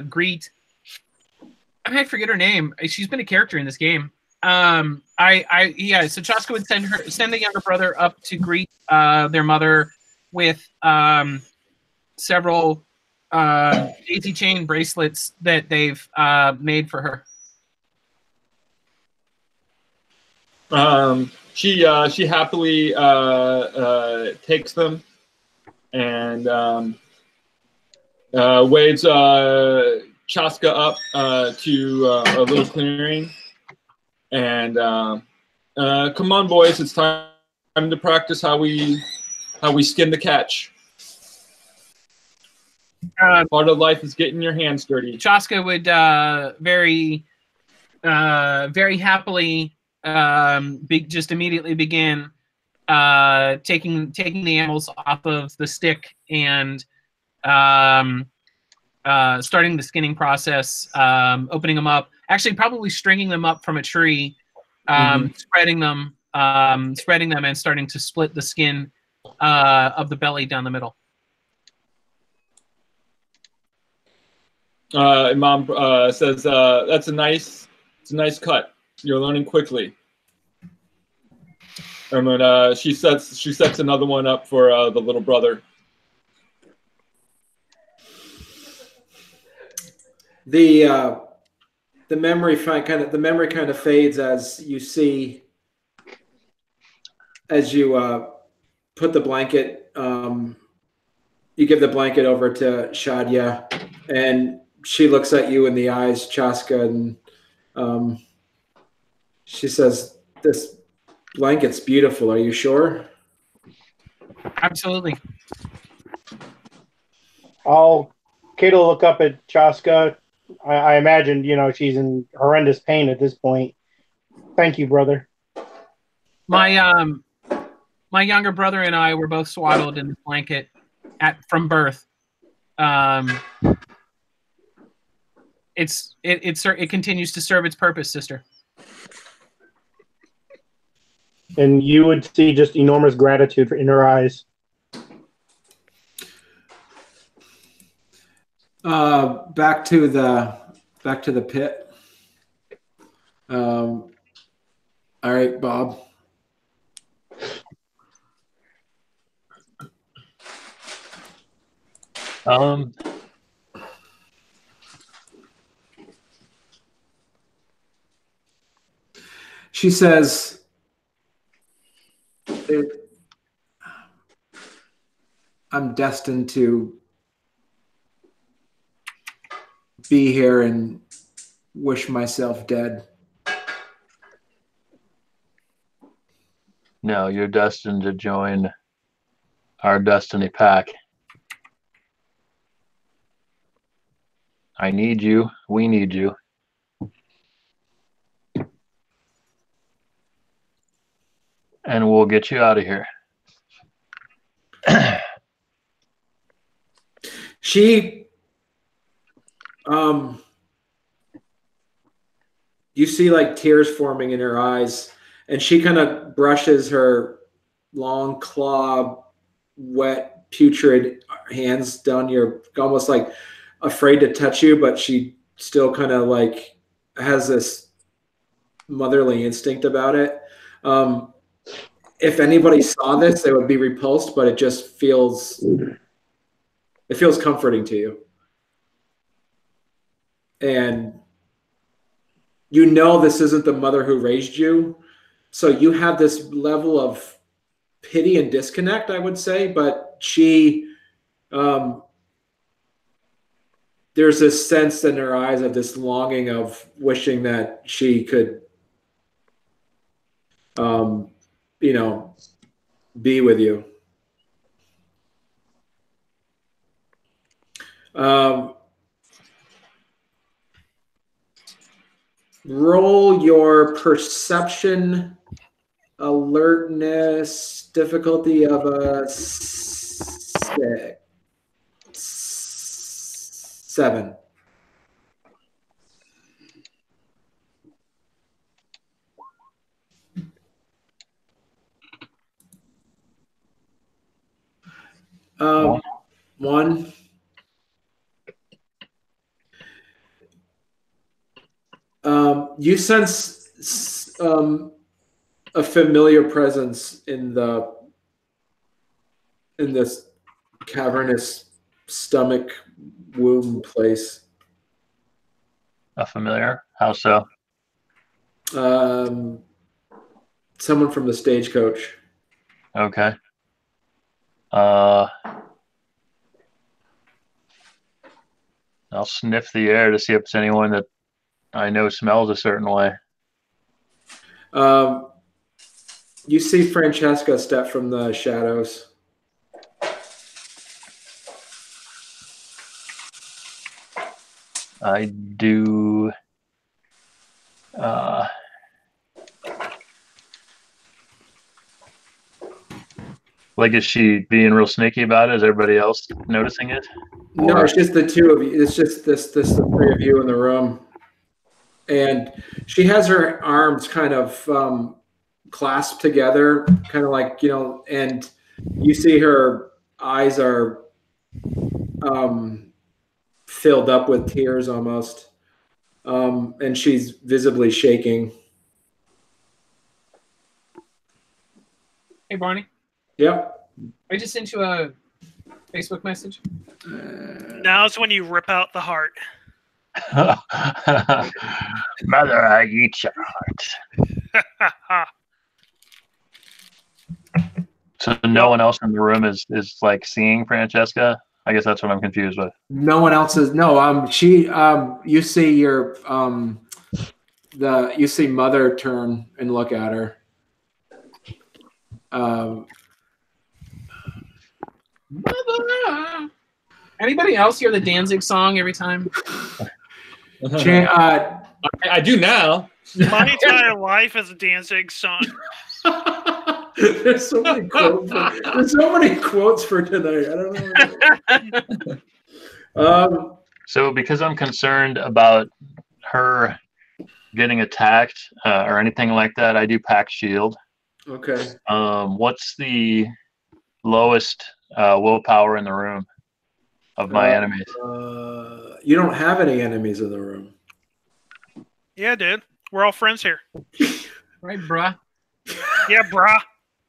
greet. I forget her name. She's been a character in this game. So Chaska would send the younger brother up to greet their mother with several daisy chain bracelets that they've made for her. She happily takes them and waves Chaska up to a little clearing. And come on, boys! It's time to practice how we skin the catch. Part of life is getting your hands dirty. Chaska would very happily just immediately begin taking the animals off of the stick and starting the skinning process, opening them up, actually probably stringing them up from a tree, spreading them and starting to split the skin of the belly down the middle. Mom says it's a nice cut. You're learning quickly. And then she sets another one up for the little brother. The memory kind of fades as you see, as you put the blanket. You give the blanket over to Shadia, and she looks at you in the eyes, Chaska, and she says, "This blanket's beautiful. Are you sure?" Absolutely. Kate will look up at Chaska. I imagine, she's in horrendous pain at this point. Thank you, brother. My younger brother and I were both swaddled in this blanket from birth. It continues to serve its purpose, sister. And you would see just enormous gratitude in her eyes. Back to the pit. All right, Bob. She says, "I'm destined to be here and wish myself dead." No, you're destined to join our destiny pack. I need you. We need you. And we'll get you out of here. She, you see like tears forming in her eyes, and she kind of brushes her long claw, wet, putrid hands down your, almost like afraid to touch you, but she still kind of like has this motherly instinct about it. If anybody saw this, they would be repulsed, but it just feels comforting to you. And you know this isn't the mother who raised you. So you have this level of pity and disconnect, I would say, but she, there's this sense in her eyes of this longing of wishing that she could, be with you. Roll your perception, alertness, difficulty of a 7. One. You sense a familiar presence in this cavernous stomach womb place. A familiar? How so? Someone from the stagecoach. Okay. I'll sniff the air to see if it's anyone that I know smells a certain way. You see Francesca step from the shadows. I do. Like, is she being real sneaky about it? Is everybody else noticing it? No, it's just the two of you. It's just the three of you in the room. And she has her arms kind of clasped together, kind of like, and you see her eyes are filled up with tears almost. And she's visibly shaking. Hey, Barney. Yep. I just sent you a Facebook message. Now's when you rip out the heart. Mother, I eat your heart. So no one else in the room is like seeing Francesca? I guess that's what I'm confused with. No one else is. No, you see you see Mother turn and look at her. Mother. Anybody else hear the Danzig song every time? I do now. My entire life is a Danzig song. There's so many quotes. There's so many quotes for tonight. I don't know. So because I'm concerned about her getting attacked or anything like that, I do pack shield. Okay. What's the lowest willpower in the room of my enemies? You don't have any enemies in the room. Yeah, dude. We're all friends here. Right, bruh? Yeah, brah.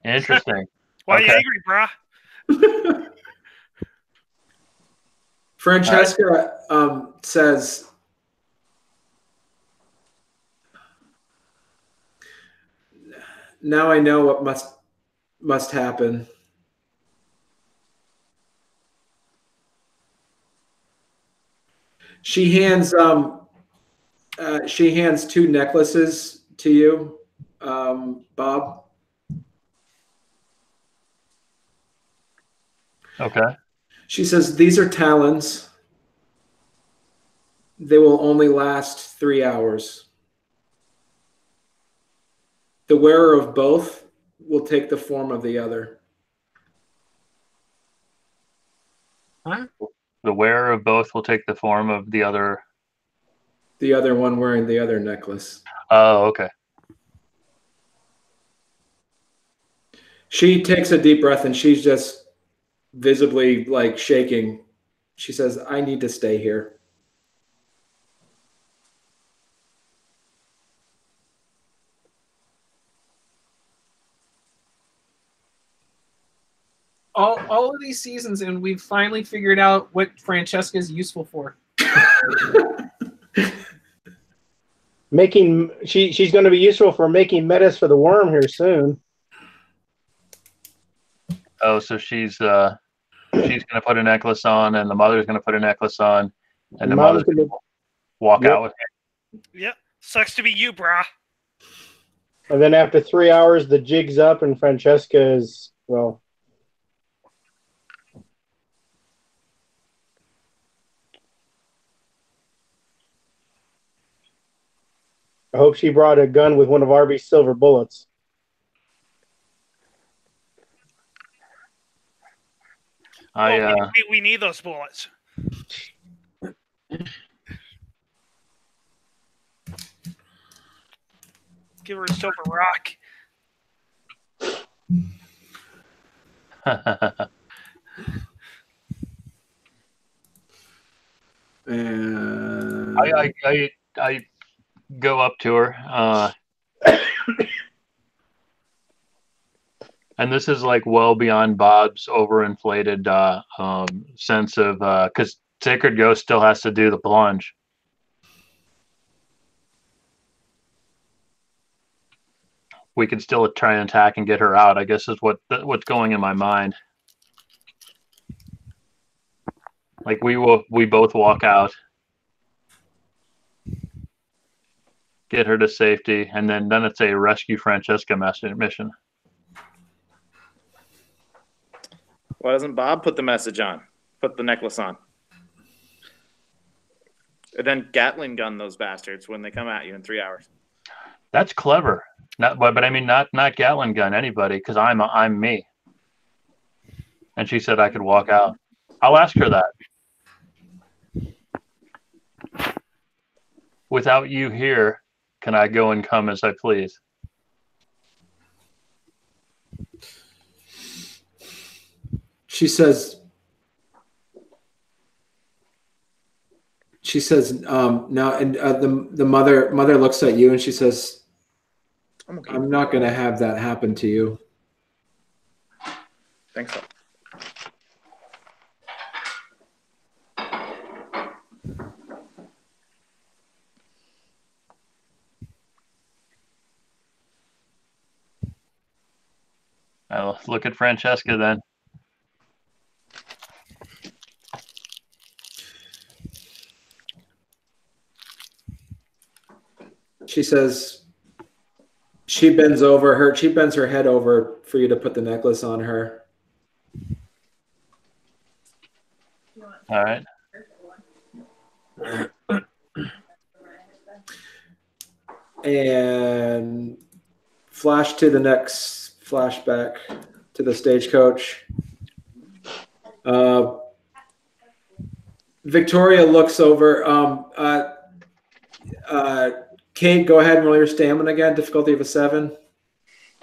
Interesting. Why are you angry, brah? Francesca says, "Now I know what must happen." She hands two necklaces to you, Bob. Okay. She says, "These are talons. They will only last 3 hours. The wearer of both will take the form of the other." Huh? The wearer of both will take the form of the other. The other one wearing the other necklace. Oh, okay. She takes a deep breath and she's just visibly like shaking. She says, "I need to stay here." All of these seasons, and we've finally figured out what Francesca is useful for. She's going to be useful for making metas for the Wyrm here soon. Oh, so she's going to put a necklace on, and the mother's going to put a necklace on, and the mother's going to walk out with her. Yep. Sucks to be you, brah. And then after 3 hours, the jig's up, and Francesca is, well... I hope she brought a gun with one of Arby's silver bullets. We need those bullets. Give her a silver rock. And I go up to her, and this is like well beyond Bob's overinflated sense of because Sacred Ghost still has to do the plunge. We can still try and attack and get her out, I guess, is what's going in my mind. Like we both walk out, get her to safety, and then it's a rescue Francesca mission. Why doesn't Bob put the message on? Put the necklace on. And then Gatling gun those bastards when they come at you in 3 hours. That's clever. But I mean, not Gatling gun anybody, because I'm me. And she said I could walk out. I'll ask her that. Without you here, can I go and come as I please? She says, no, and the mother looks at you and she says, I'm not going to have that happen to you. Thanks. So. I'll look at Francesca then. She says, she bends her head over for you to put the necklace on her. All right. And flash to the next flashback to the stagecoach. Victoria looks over. Kate, go ahead and roll your stamina again. Difficulty of a 7.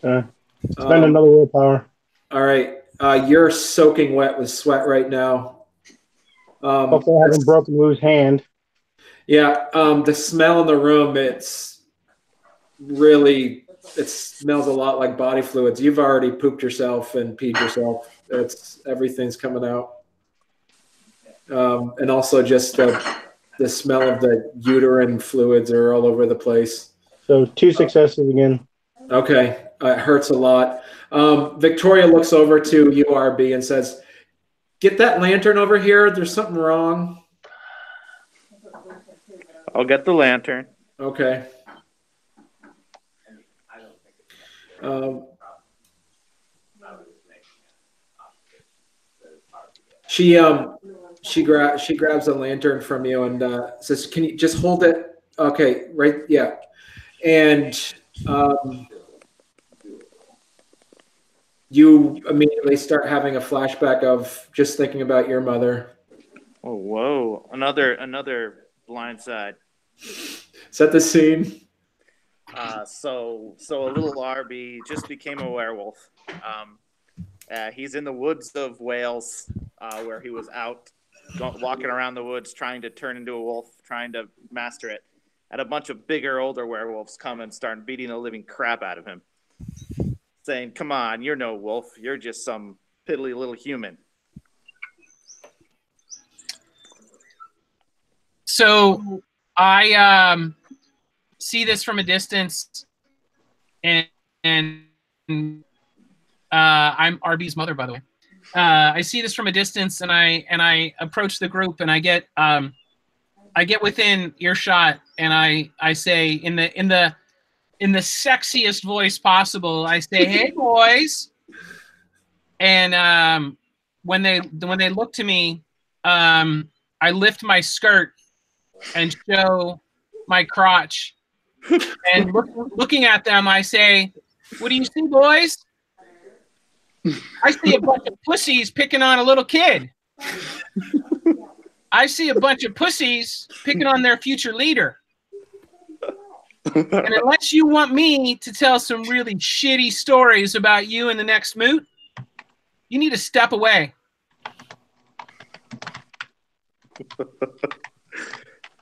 Okay. Spend another willpower. All right. You're soaking wet with sweat right now. Hopefully I haven't broken Lou's hand. Yeah. The smell in the room, it smells a lot like body fluids. You've already pooped yourself and peed yourself. Everything's coming out. And also just the smell of the uterine fluids are all over the place. So 2 successes again. Okay. It hurts a lot. Victoria looks over to URB and says, get that lantern over here. There's something wrong. I'll get the lantern. Okay. She grabs a lantern from you and says, "Can you just hold it?" Okay, right, yeah. And you immediately start having a flashback of just thinking about your mother. Oh, whoa! Another blind side. Set the scene. So a little RB just became a werewolf. He's in the woods of Wales, where he was out walking around the woods trying to turn into a wolf, trying to master it. And a bunch of bigger, older werewolves come and start beating the living crap out of him, saying, "Come on, you're no wolf. You're just some piddly little human." So I see this from a distance, and I'm RB's mother, by the way. I see this from a distance, and I approach the group, and I get within earshot, and I say in the sexiest voice possible, I say, "Hey boys," and when they look to me, I lift my skirt and show my crotch, and looking at them, I say, "What do you see, boys?" I see a bunch of pussies picking on a little kid. I see a bunch of pussies picking on their future leader. And unless you want me to tell some really shitty stories about you in the next moot, you need to step away.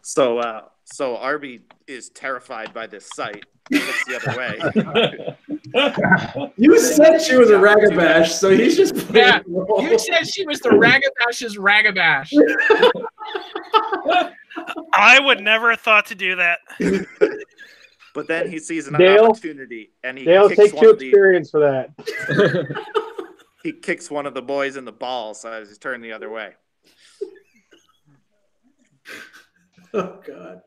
So Arby is terrified by this sight and looks the other way. You said she was a ragabash, so he's just playing Yeah, the role. you said she was the ragabash's ragabash. I would never have thought to do that. But then he sees an Dale? opportunity, and he Dale, kicks take one two of the experience for that. he kicks one of the boys in the balls as he's turned the other way. Oh God.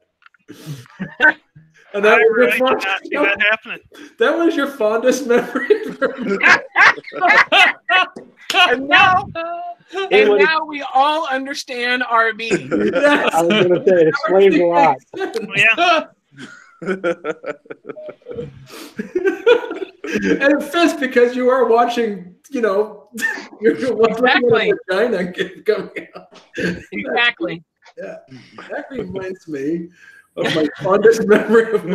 And I that was, really your cannot see that happening. that was your fondest memory. And now, It was- now we all understand RB. Yes. I was going to say, it explains a lot. Yeah. And it fits because you are watching, you're Exactly. watching a vagina coming out. Exactly. Yeah, that reminds me of my fondest memory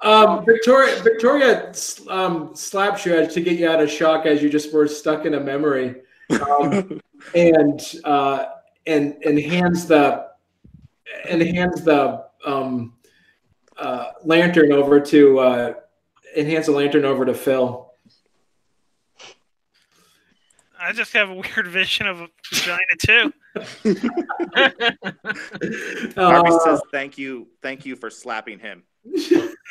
of Victoria slaps you to get you out of shock as you just were stuck in a memory, and hands the lantern over to Phil. I just have a weird vision of a vagina too. Arby says, "Thank you for slapping him."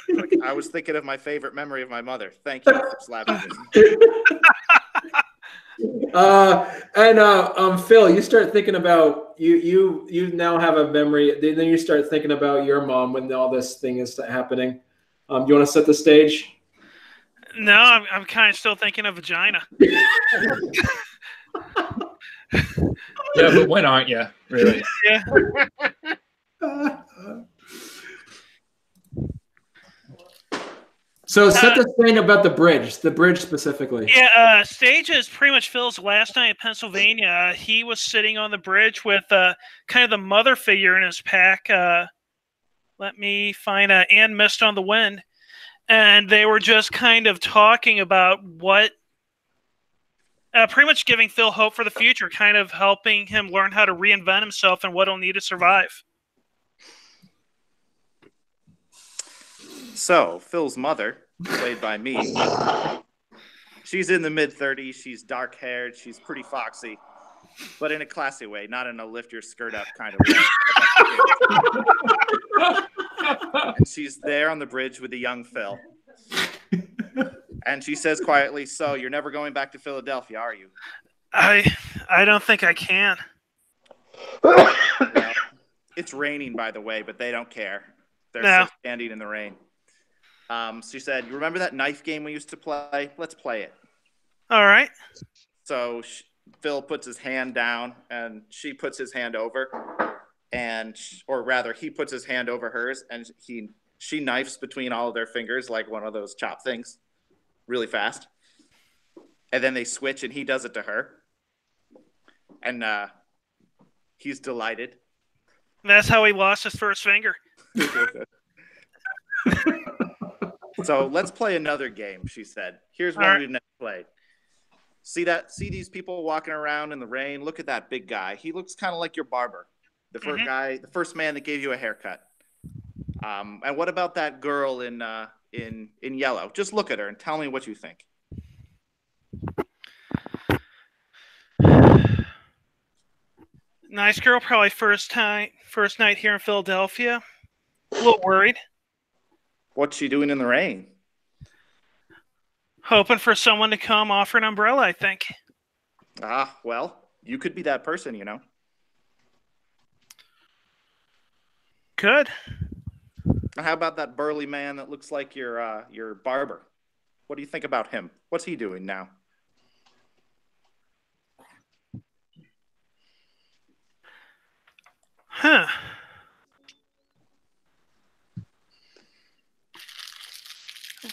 Like, I was thinking of my favorite memory of my mother. Thank you for slapping him. Phil, you start thinking about you now have a memory. Then you start thinking about your mom when all this thing is happening. You want to set the stage? No, I'm kind of still thinking of vagina. Yeah, but when aren't you, really? Yeah. So set the thing about the bridge specifically. Yeah, Stage is pretty much Phil's last night in Pennsylvania. He was sitting on the bridge with kind of the mother figure in his pack. Let me find Ann Mist on the Wind. And they were just kind of talking about what, pretty much giving Phil hope for the future, kind of helping him learn how to reinvent himself and what he'll need to survive. So, Phil's mother, played by me, she's in the mid-30s. She's dark-haired. She's pretty foxy, but in a classy way, not in a lift-your-skirt-up kind of way. And she's there on the bridge with the young Phil. And she says quietly, "So, you're never going back to Philadelphia, are you?" I don't think I can. Well, it's raining, by the way, but they don't care. They're No. still standing in the rain. She said, "You remember that knife game we used to play? Let's play it." All right. So Phil puts his hand down, and she puts his hand over, or rather, he puts his hand over hers, and she knifes between all of their fingers like one of those chop things, really fast. And then they switch, and he does it to her, and he's delighted. That's how he lost his first finger. So let's play another game, she said. Here's one we've never played. See these people walking around in the rain? Look at that big guy. He looks kind of like your barber. The first guy, the first man that gave you a haircut. And what about that girl in yellow? Just look at her and tell me what you think. Nice girl, probably first night here in Philadelphia. A little worried. What's she doing in the rain? Hoping for someone to come offer an umbrella, I think. Well, you could be that person, you know. Good. How about that burly man that looks like your barber? What do you think about him? What's he doing now? Huh.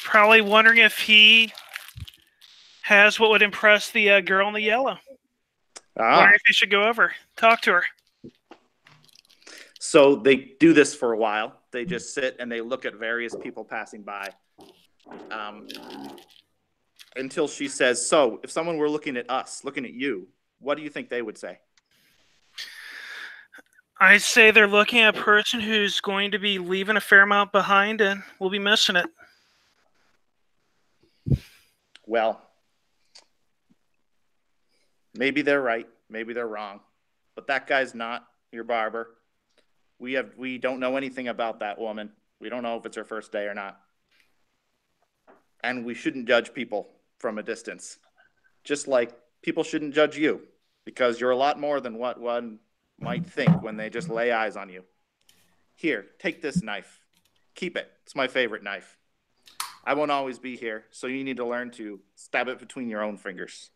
Probably wondering if he has what would impress the girl in the yellow. Wondering if he should go over, talk to her. So they do this for a while. They just sit and they look at various people passing by. Until she says, "So, if someone were looking at us, looking at you, What do you think they would say? I'd say they're looking at a person who's going to be leaving a fair amount behind, and we'll be missing it. Well, maybe they're right, maybe they're wrong, but that guy's not your barber. We don't know anything about that woman. We don't know if it's her first day or not. And we shouldn't judge people from a distance. Just like people shouldn't judge you, because you're a lot more than what one might think when they just lay eyes on you. Here, take this knife. Keep it. It's my favorite knife. I won't always be here, so you need to learn to stab it between your own fingers.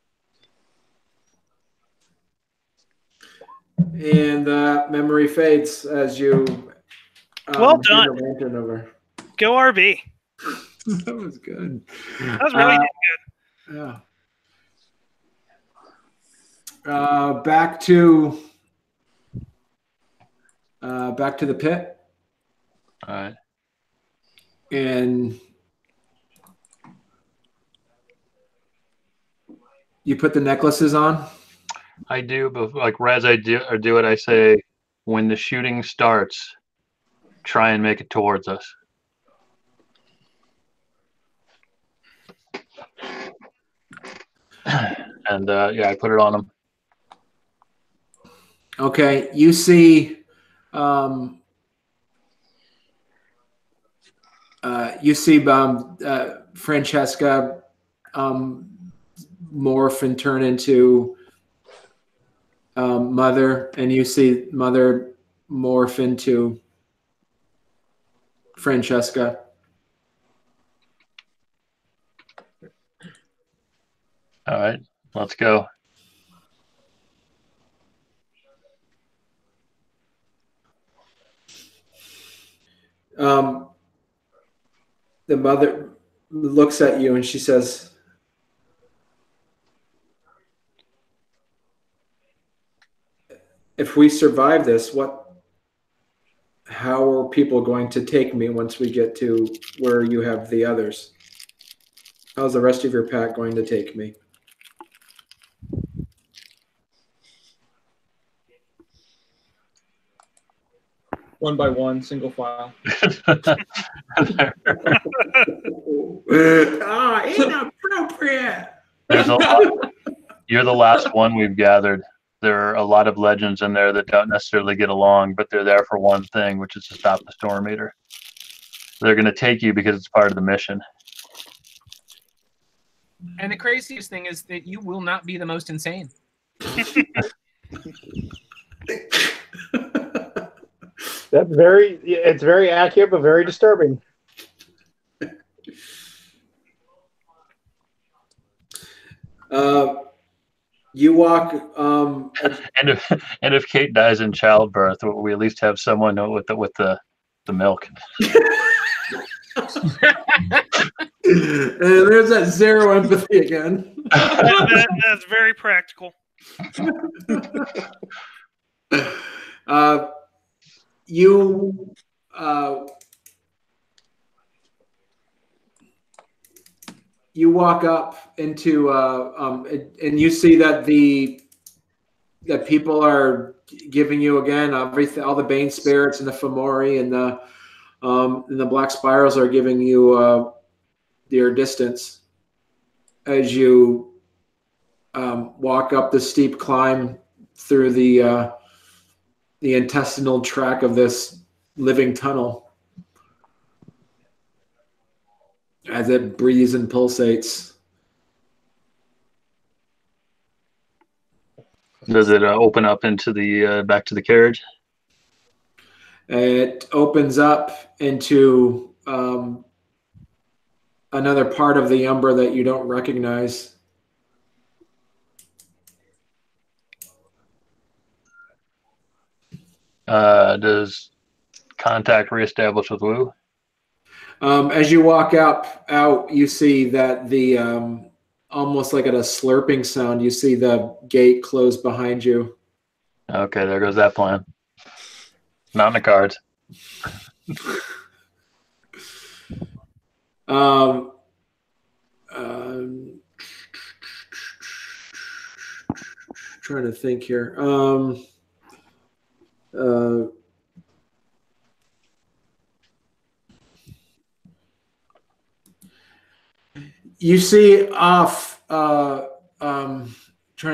And memory fades as you Well do done. the lantern over. Go RB. That was good. That was really good. Yeah. Back to the pit. All right. And you put the necklaces on? I do, but like as I do it, I say, when the shooting starts, try and make it towards us. And yeah, I put it on them. Okay, you see, Francesca morph and turn into Mother, and you see Mother morph into Francesca. All right, let's go. The mother looks at you and she says, if we survive this, how are people going to take me once we get to where you have the others? How's the rest of your pack going to take me? One by one, single file. Inappropriate. You're the last one we've gathered. There are a lot of legends in there that don't necessarily get along, but they're there for one thing, which is to stop the Storm Eater. They're going to take you because it's part of the mission. And the craziest thing is that you will not be the most insane. It's very accurate, but very disturbing. You walk, and if Kate dies in childbirth, we at least have someone with the milk. And there's that zero empathy again. That's very practical. You walk up into and you see that that people are giving you again everything, all the Bane spirits and the Fomori and the Black Spirals are giving you your distance as you walk up the steep climb through the intestinal tract of this living tunnel as it breathes and pulsates. Does it open up into the back to the carriage? It opens up into another part of the Umbra that you don't recognize. Does contact reestablish with Wu? As you walk out, you see that the almost like at a slurping sound, you see the gate close behind you. Okay, there goes that plan. Not in the cards. trying to think here. You see off. Trying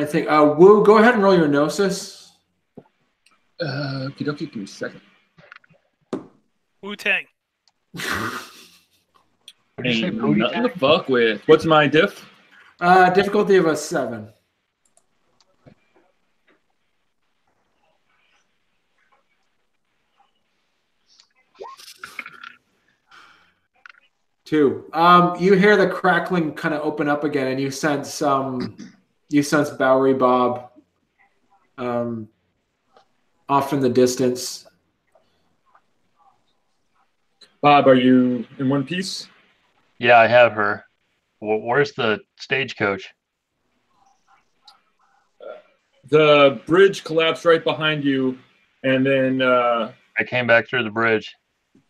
to think. Woo, go ahead and roll your gnosis. Give me a second. Wu-Tang. Ain't nothing to fuck with. What's my diff? Difficulty of a 7. Two. You hear the crackling kind of open up again, and you sense Bowery Bob off in the distance. Bob, are you in one piece? Yeah, I have her. Where's the stagecoach? The bridge collapsed right behind you, and then I came back through the bridge.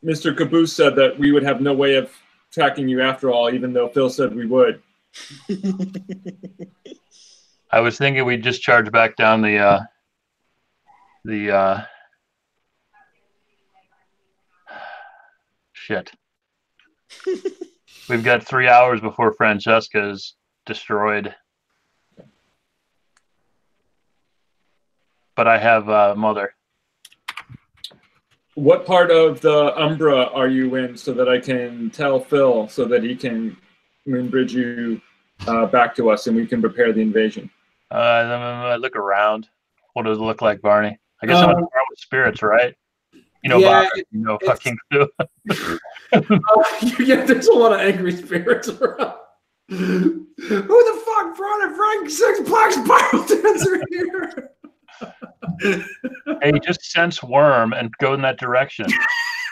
Mr. Caboose said that we would have no way of tracking you after all, even though Phil said we would. I was thinking we'd just charge back down the shit. We've got 3 hours before Francesca is destroyed. But I have Mother. What part of the Umbra are you in so that I can tell Phil so that he can moonbridge you back to us and we can prepare the invasion? I look around. What does it look like, Barney? I guess I'm around with spirits, right? You know, yeah, Bob, you know, fucking too. Yeah, there's a lot of angry spirits around. Who the fuck brought a Frank Six Black Spiral Dancer here? Hey, just sense Wyrm and go in that direction.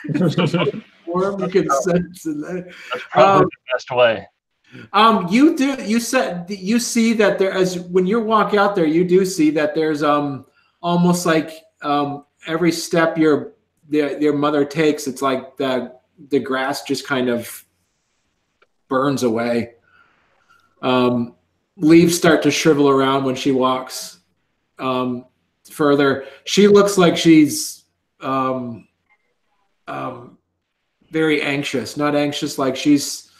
Wyrm, you can sense in that. That's probably the best way. You see that there, as when you walk out there, you do see that there's almost like every step your mother takes, it's like the grass just kind of burns away. Leaves start to shrivel around when she walks further. She looks like she's very anxious. Not anxious like she's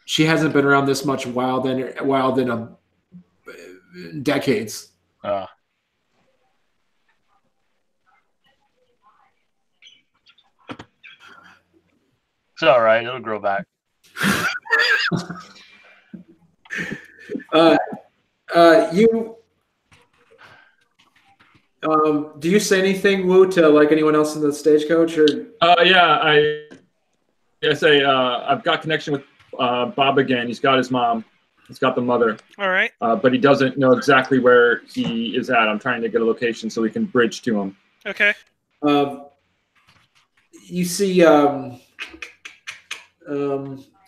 she hasn't been around this much wild in decades. It's all right. It'll grow back. Do you say anything, Wu, to like anyone else in the stagecoach? Or yeah, I say I've got connection with Bob again. He's got his mom. He's got the mother. All right. But he doesn't know exactly where he is at. I'm trying to get a location so we can bridge to him. Okay. You see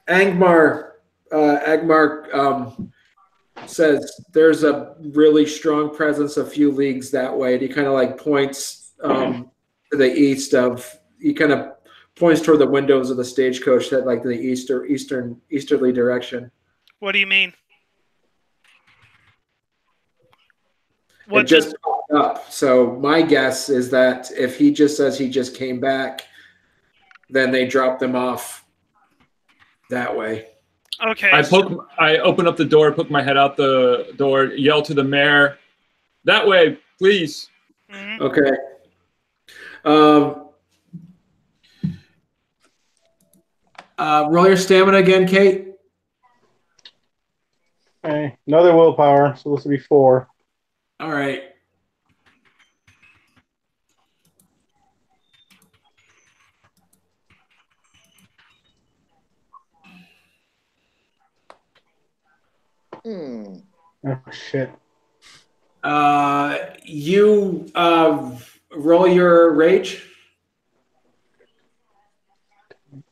Angmar says there's a really strong presence a few leagues that way. And he kind of like points to the east of, he kind of points toward the windows of the stagecoach that like the easterly direction. What do you mean? It just popped up. So my guess is that if he just says he just came back, then they drop them off that way. Okay. I open up the door, poke my head out the door, yell to the mayor, "That way, please." Mm-hmm. Okay. Roll your stamina again, Kate. Okay. Another willpower, so this will be 4. All right. Oh shit. You roll your rage.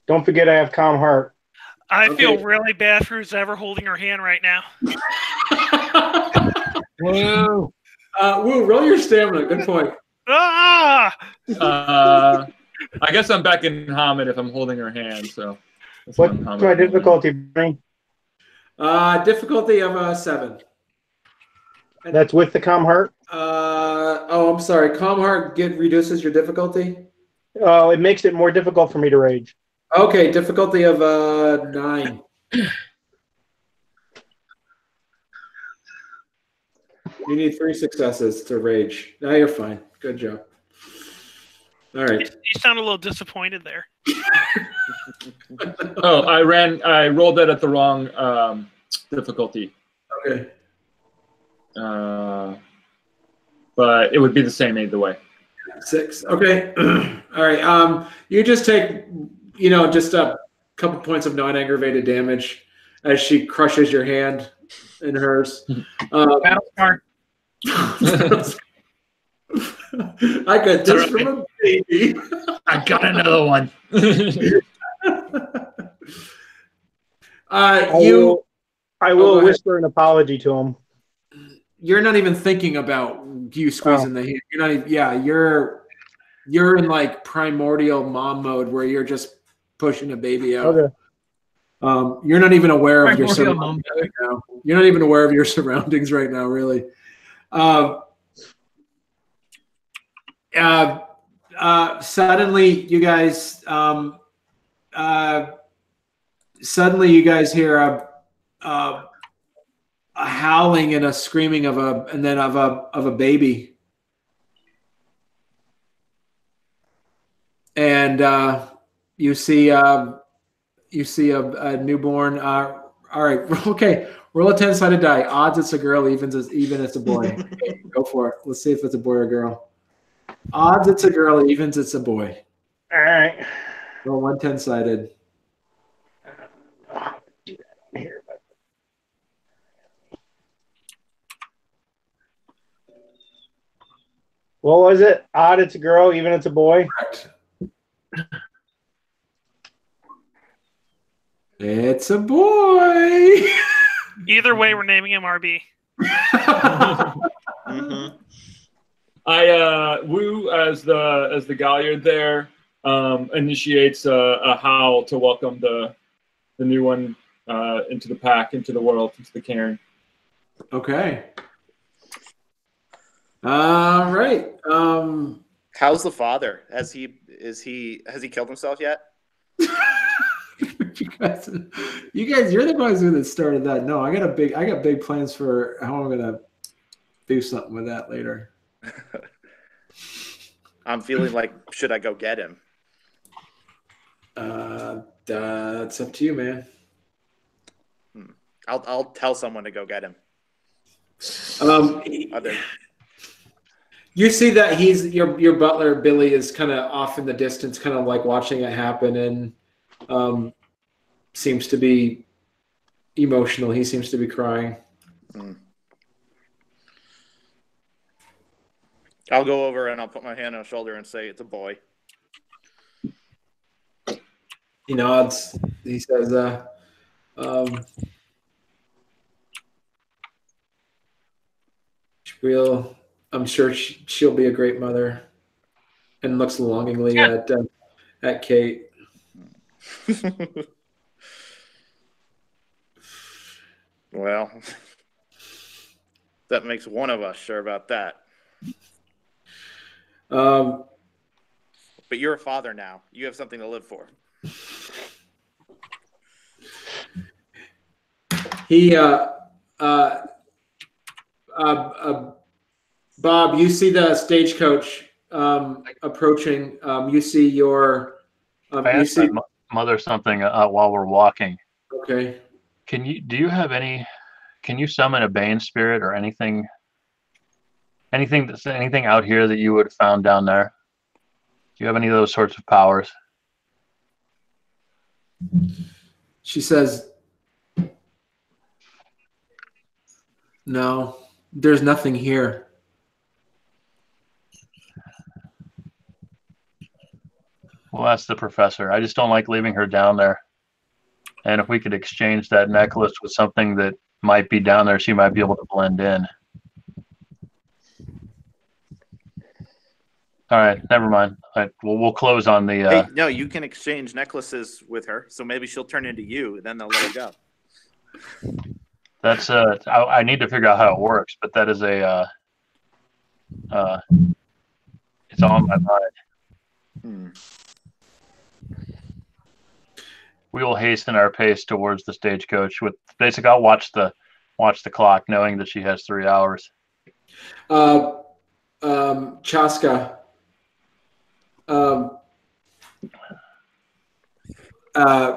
Don't forget I have calm heart. I feel really bad for who's ever holding her hand right now. Whoa. Woo, roll your stamina. Good point. Ah! I guess I'm back in Hamid if I'm holding her hand. So what's my difficulty, Bernie? Difficulty of 7. That's with the calm heart. I'm sorry. Calm heart reduces your difficulty. Oh, it makes it more difficult for me to rage. Okay, difficulty of 9. You need 3 successes to rage. Now you're fine. Good job. All right. You sound a little disappointed there. Oh, I rolled that at the wrong difficulty. Okay. But it would be the same either way. 6. Okay. All right. You just take, just a couple points of non-aggravated damage as she crushes your hand in hers. Battle smart. I got this from a baby. I got another one. I will whisper an apology to him. You're not even thinking about you squeezing the hand. You're not even. Yeah, you're in like primordial mom mode where you're just pushing a baby out. Okay. You're not even aware of your Primordial mom surroundings right now. You're not even aware of your surroundings right now, really. Suddenly, you guys hear a howling and a screaming of a baby, and you see a newborn. All right, okay. Roll a 10-sided die. Odds it's a girl, even it's a boy. Okay, go for it. Let's see if it's a boy or a girl. Odds it's a girl, evens it's a boy. All right. Roll 1 10-sided. What was it? Odd it's a girl, even it's a boy? Correct. It's a boy. Either way, we're naming him RB. Mm-hmm. Wu as the Galliard there initiates a howl to welcome the new one into the pack, into the world, into the cairn. Okay. All right. How's the father? Has he killed himself yet? you guys, you're the ones who started that. No, I got big plans for how I'm gonna do something with that later. I'm feeling like, should I go get him? That's up to you, man. I'll tell someone to go get him. You see that your butler Billy is kind of off in the distance, kind of like watching it happen, and seems to be emotional. He seems to be crying. I'll go over and I'll put my hand on his shoulder and say, "It's a boy." He nods. He says, I'm sure she'll be a great mother," and looks longingly at Kate. Well, that makes one of us sure about that. But you're a father now. You have something to live for. Bob, you see the stagecoach approaching. You see your. I asked my mother something while we're walking. Okay. Can you summon a Bane spirit or anything out here that you would have found down there? Do you have any of those sorts of powers? She says, "No, there's nothing here." Well, that's the professor. I just don't like leaving her down there. And if we could exchange that necklace with something that might be down there, she might be able to blend in. All right, never mind. We'll close on the. Hey, no, you can exchange necklaces with her, so maybe she'll turn into you, then they'll let her go. That's I need to figure out how it works, but that is it's on my mind. We will hasten our pace towards the stagecoach with basically I'll watch the clock knowing that she has 3 hours. Chaska.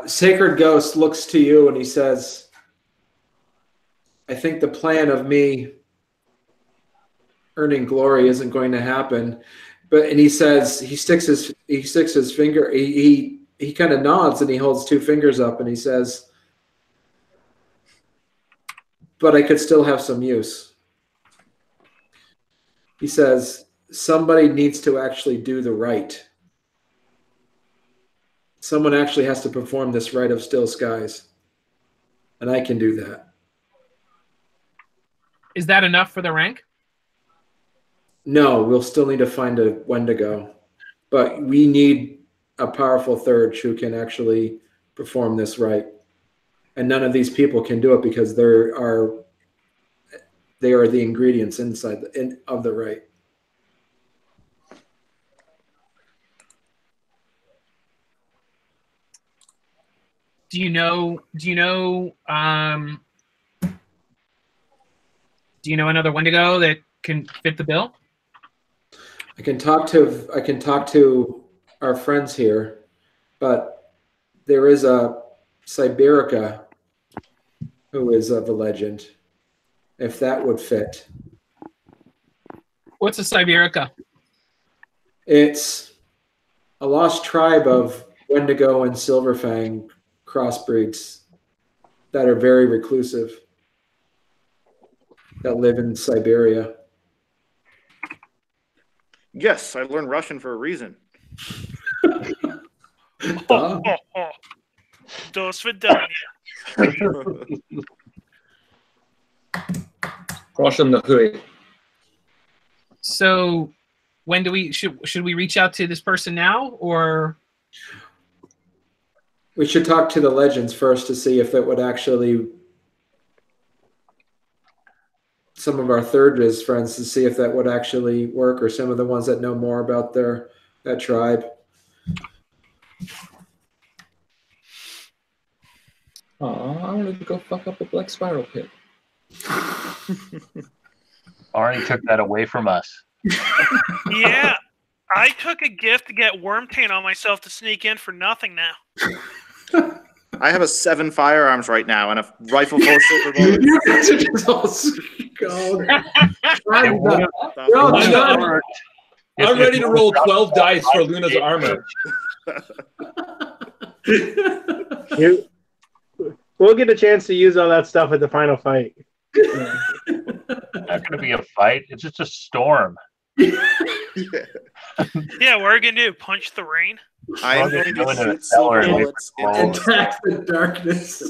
Sacred Ghost looks to you and he says, I think the plan of me earning glory isn't going to happen. And he says, he sticks his finger, he kind of nods and he holds 2 fingers up and he says, but I could still have some use. He says, somebody needs to actually do the rite. Someone actually has to perform this rite of still skies. And I can do that. Is that enough for the rank? No, we'll still need to find a Wendigo. But we need a powerful third who can actually perform this rite. And none of these people can do it because they are the ingredients inside of the rite. Do you know another Wendigo that can fit the bill? I can talk to our friends here, but there is a Siberica who is of a legend. If that would fit. What's a Siberica? It's a lost tribe of Wendigo and Silverfang crossbreeds that are very reclusive, that live in Siberia. Yes, I learned Russian for a reason. До свидания. Russian the hood. So when do we should we reach out to this person now, or we should talk to the legends first to see if it would actually, some of our third friends, to see if that would actually work, or some of the ones that know more about that tribe. Oh, I wanted to go fuck up a black spiral pit. Arnie took that away from us. Yeah, I took a gift to get worm taint on myself to sneak in for nothing now. I have 7 firearms right now and a rifle full of silver bullets. You guys are just all going. I'm ready to roll 12 dice for Luna's armor. We'll get a chance to use all that stuff at the final fight. It's not going to be a fight. It's just a storm. Yeah, what are you going to do? Punch the rain? I'm going to shoot silver bullets into attack the darkness.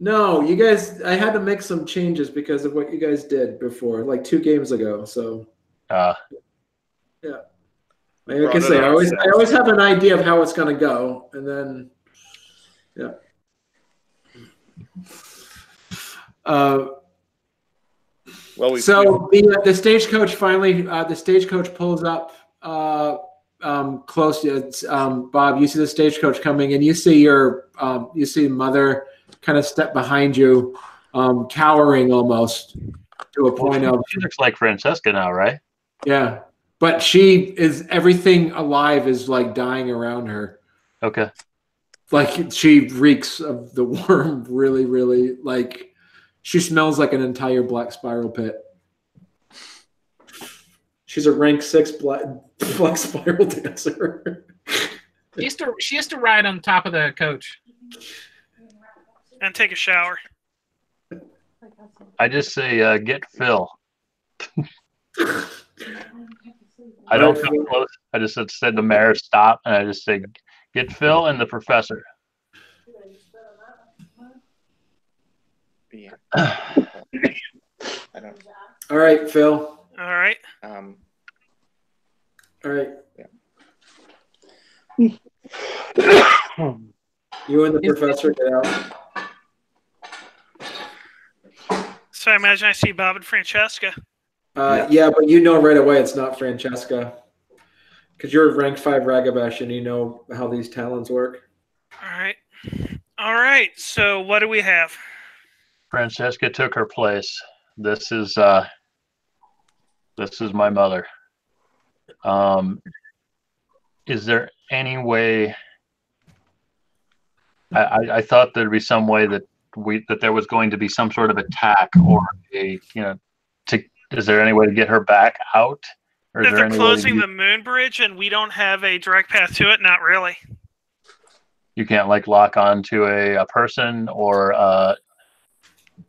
No, you guys, I had to make some changes because of what you guys did before, like 2 games ago. So, yeah. Like I say, I always have an idea of how it's going to go, and then, yeah. So the stagecoach finally, the stagecoach pulls up close. Bob, you see the stagecoach coming, and you see you see Mother kind of step behind you, cowering almost to a point of. She looks like Francesca now, right? Yeah. But everything alive is like dying around her. Okay. Like she reeks of the worm really, really, like she smells like an entire black spiral pit. She's a rank 6 black spiral dancer. She has to ride on top of the coach. And take a shower. I just say, get Phil. I don't come close. I just said the mayor stop, and I just say, get Phil and the professor. Yeah. All right, Phil. All right. All right. Yeah. You and the professor get out. So I imagine I see Bob and Francesca. Yeah, but you know right away it's not Francesca. Because you're rank 5 Ragabash and you know how these talons work. All right. So what do we have? Francesca took her place. This is my mother. Is there any way? I thought there'd be some way that there was going to be some sort of attack or is there any way to get her back out? Or is If there they're any way closing the moon bridge and we don't have a direct path to it, not really. you can't like lock on to a person or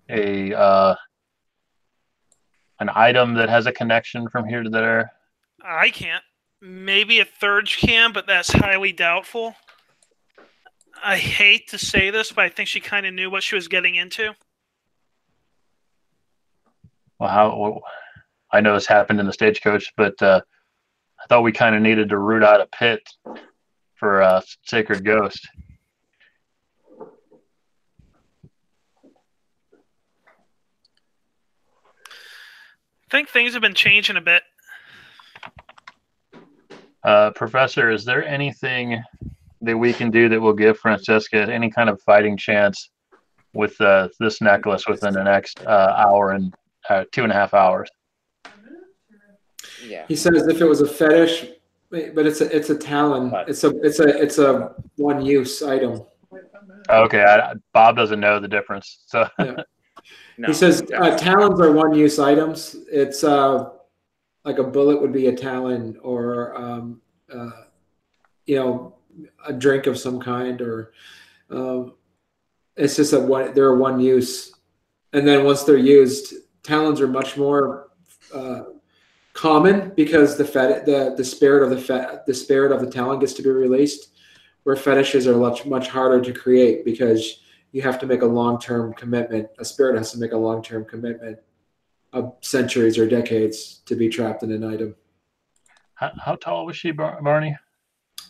an item that has a connection from here to there? I can't. Maybe a third can, but that's highly doubtful. I hate to say this, but I think she kind of knew what she was getting into. Well, I know this happened in the stagecoach, but I thought we kind of needed to root out a pit for a sacred ghost. I think things have been changing a bit. Professor, is there anything that we can do that will give Francesca any kind of fighting chance with this necklace within the next hour and 2.5 hours? Yeah. He says if it was a fetish, but it's a talon. It's a one-use item. Okay, Bob doesn't know the difference. So Yeah. No, He says no. talons are one-use items. It's like a bullet would be a talon, or a drink of some kind, or it's just they're one use. And then once they're used, talons are much more common because the spirit of the talon gets to be released, where fetishes are much harder to create because you have to make a long-term commitment. A spirit has to make a long-term commitment of centuries or decades to be trapped in an item. how tall was she, Barney?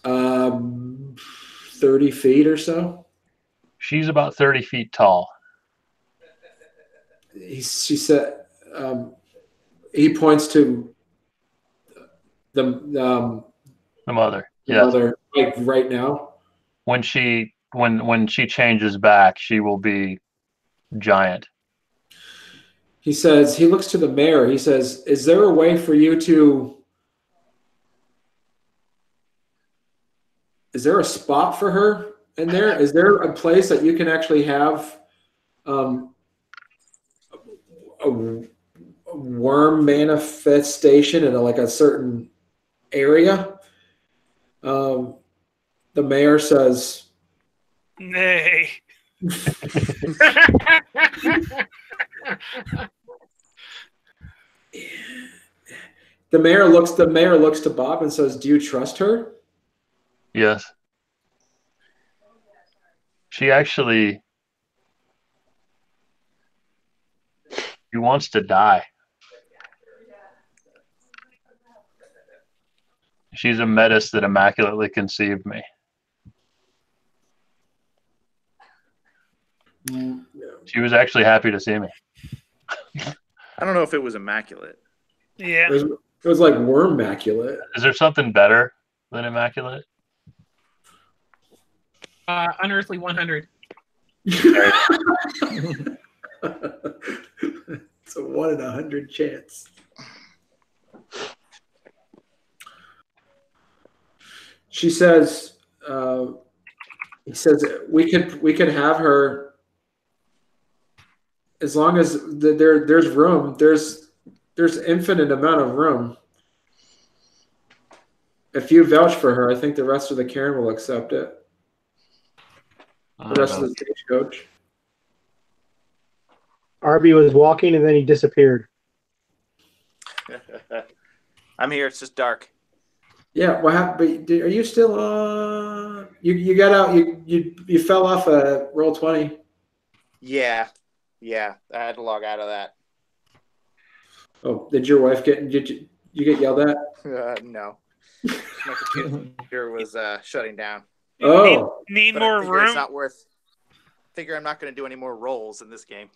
30 feet or so. She's about 30 feet tall. She said he points to the mother. the Yes. mother, like right now. When she changes back, she will be giant. He says he looks to the mayor. He says, "Is there a way for you to? Is there a spot for her in there? Is there a place that you can actually have a worm manifestation in a certain area?" The mayor says, Nay. The mayor looks to Bob and says, "Do you trust her?" Yes. She wants to die. She's a metis that immaculately conceived me. She was actually happy to see me. I don't know if it was immaculate. Yeah. It was like worm-maculate. Is there something better than immaculate? Unearthly 100. It's a 1 in 100 chance. She says, he says we could have her as long as there's room. There's infinite amount of room. If you vouch for her, I think the rest of the Cairn will accept it. The rest of the stagecoach. Arby was walking and then he disappeared. I'm here. It's just dark. Yeah, what happened? Are you still? You got out. You fell off a roll 20. Yeah. I had to log out of that. Oh, did your wife get? Did you get yelled at? No. My computer was shutting down. Oh. Need But more I figure it's room. not worth. Figure I'm not going to do any more rolls in this game.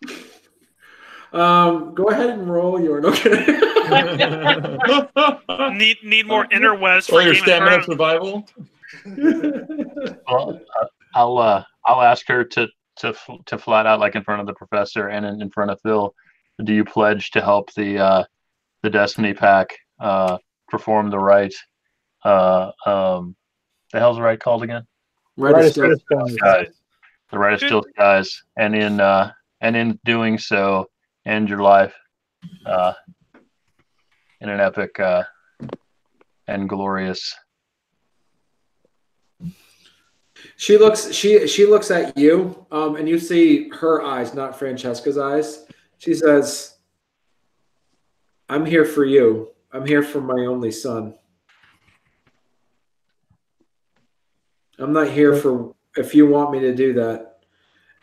Go ahead and roll your. No kidding. Need more interwebs for Or your Game of stamina Thrones. survival. Well, I'll ask her to flat out, like in front of the professor and in front of Phil. Do you pledge to help the Destiny Pack perform the rite? The hell's the rite called again? Right of Still still. Skies. The rite of still skies, and in doing so, end your life in an epic and glorious. She looks at you, and you see her eyes, not Francesca's eyes. She says, "I'm here for you. I'm here for my only son. I'm not here for if you want me to do that.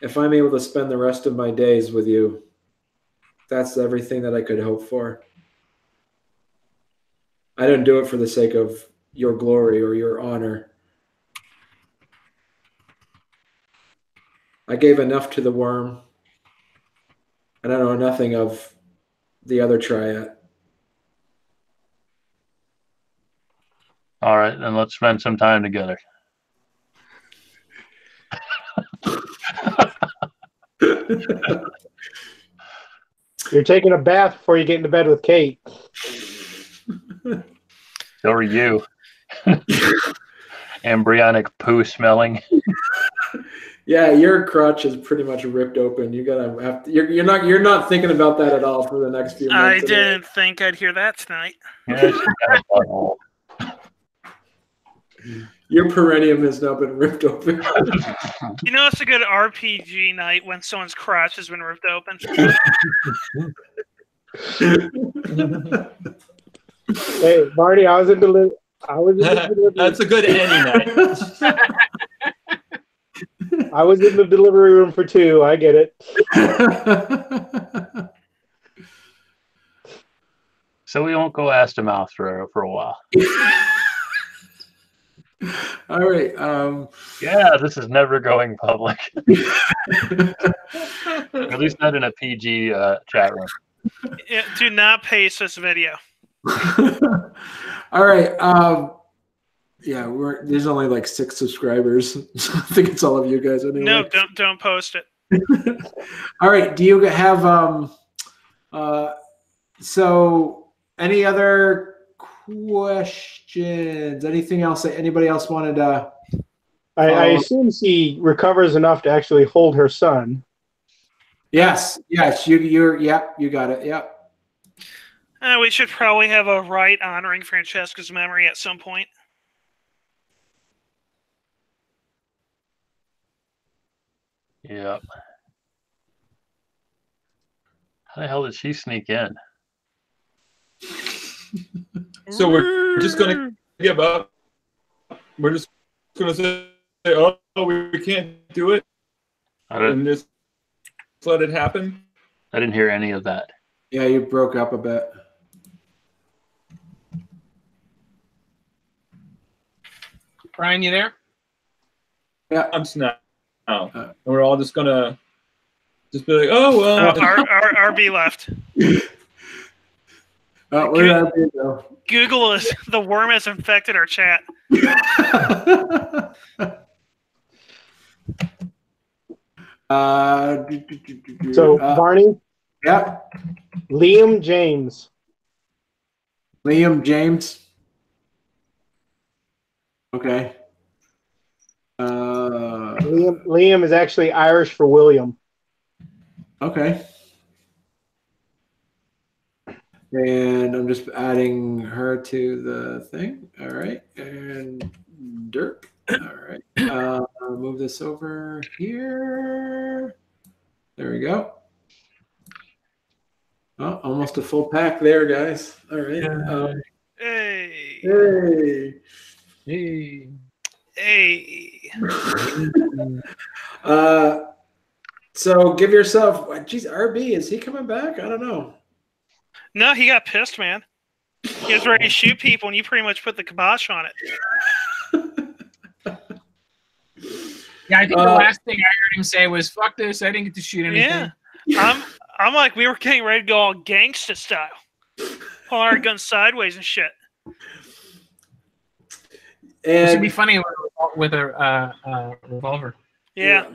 If I'm able to spend the rest of my days with you, that's everything that I could hope for. I don't do it for the sake of your glory or your honor. I gave enough to the Wyrm, and I know nothing of the other triad." All right, then let's spend some time together. You're taking a bath before you get into bed with Kate. So are you. Embryonic poo smelling. Yeah, your crotch is pretty much ripped open. You're not thinking about that at all for the next few I months. didn't think I'd hear that tonight. Yeah, she's got a butthole. Your perineum has now been ripped open. You know, it's a good RPG night when someone's crotch has been ripped open. Hey, Marty, I was in delivery. That's a good any night. I was in the delivery room for 2. I get it. So we won't go ass to mouth for a while. All right. Yeah, this is never going public. At least not in a PG chat room. Yeah, do not paste this video. All right. Yeah, there's only like 6 subscribers. So I think it's all of you guys anyway. No, don't post it. All right. Do you have so any other questions? Anything else that anybody else wanted to? I assume she recovers enough to actually hold her son. Yes. You got it. Yep. We should probably have a rite honoring Francesca's memory at some point. Yep. How the hell did she sneak in? So we're just going to give up. We're just going to say, "Oh, we can't do it," and just let it happen. I didn't hear any of that. Yeah, you broke up a bit. Brian, you there? Yeah. I'm not. And we're all just going to just be like, "Oh, well." RB left. Where did RB go? Google is the worm has infected our chat. So, Barney? Yeah. Liam James. Liam James. Okay. Liam is actually Irish for William. Okay. And I'm just adding her to the thing. All right. And Dirk. All right. I'll move this over here. There we go. Oh, almost a full pack there, guys. All right. Hey. Hey. Hey. Hey. So give yourself. Geez, RB, is he coming back? I don't know. No, he got pissed, man. He was ready to shoot people, and you pretty much put the kibosh on it. Yeah, I think the last thing I heard him say was, "Fuck this! I didn't get to shoot anything." Yeah, I'm like, we were getting ready to go all gangsta style, pull our guns sideways and shit. It should And be funny with a revolver. Yeah.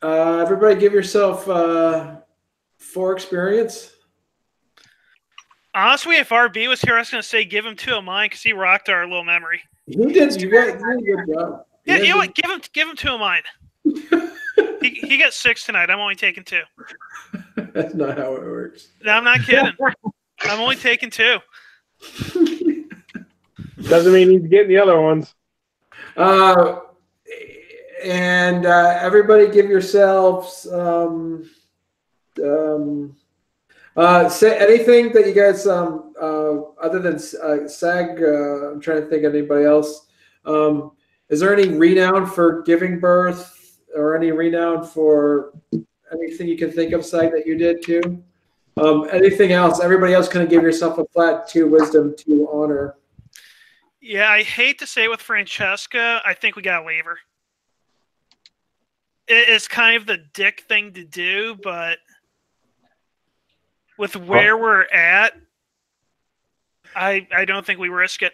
Everybody, give yourself 4 experience. Honestly, if RB was here, I was going to say give him 2 of mine because he rocked our little memory. You did. You did a good job. Yeah, you know what? Give him 2 of mine. he got 6 tonight. I'm only taking 2. That's not how it works. No, I'm not kidding. I'm only taking 2. Doesn't mean he's getting the other ones. And everybody, give yourselves say anything that you guys other than SAG. I'm trying to think of anybody else. Is there any renown for giving birth, or any renown for anything you can think of, SAG, that you did too? Anything else? Everybody else kind of give yourself a flat 2 wisdom, 2 honor. Yeah, I hate to say it with Francesca, I think we got to leave her. It's kind of the dick thing to do, but with where we're at, I don't think we risk it.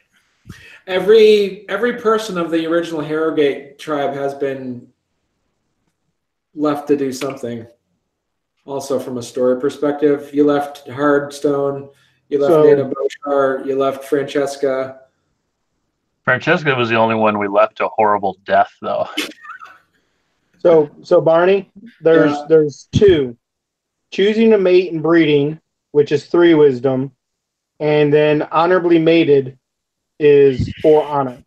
Every person of the original Harrogate tribe has been left to do something. Also, from a story perspective, you left Hardstone, you left Nana Boshar, you left Francesca. Francesca was the only one we left to a horrible death, though. So Barney, there's 2: choosing a mate and breeding, which is 3 wisdom, and then honorably mated is 4 honor.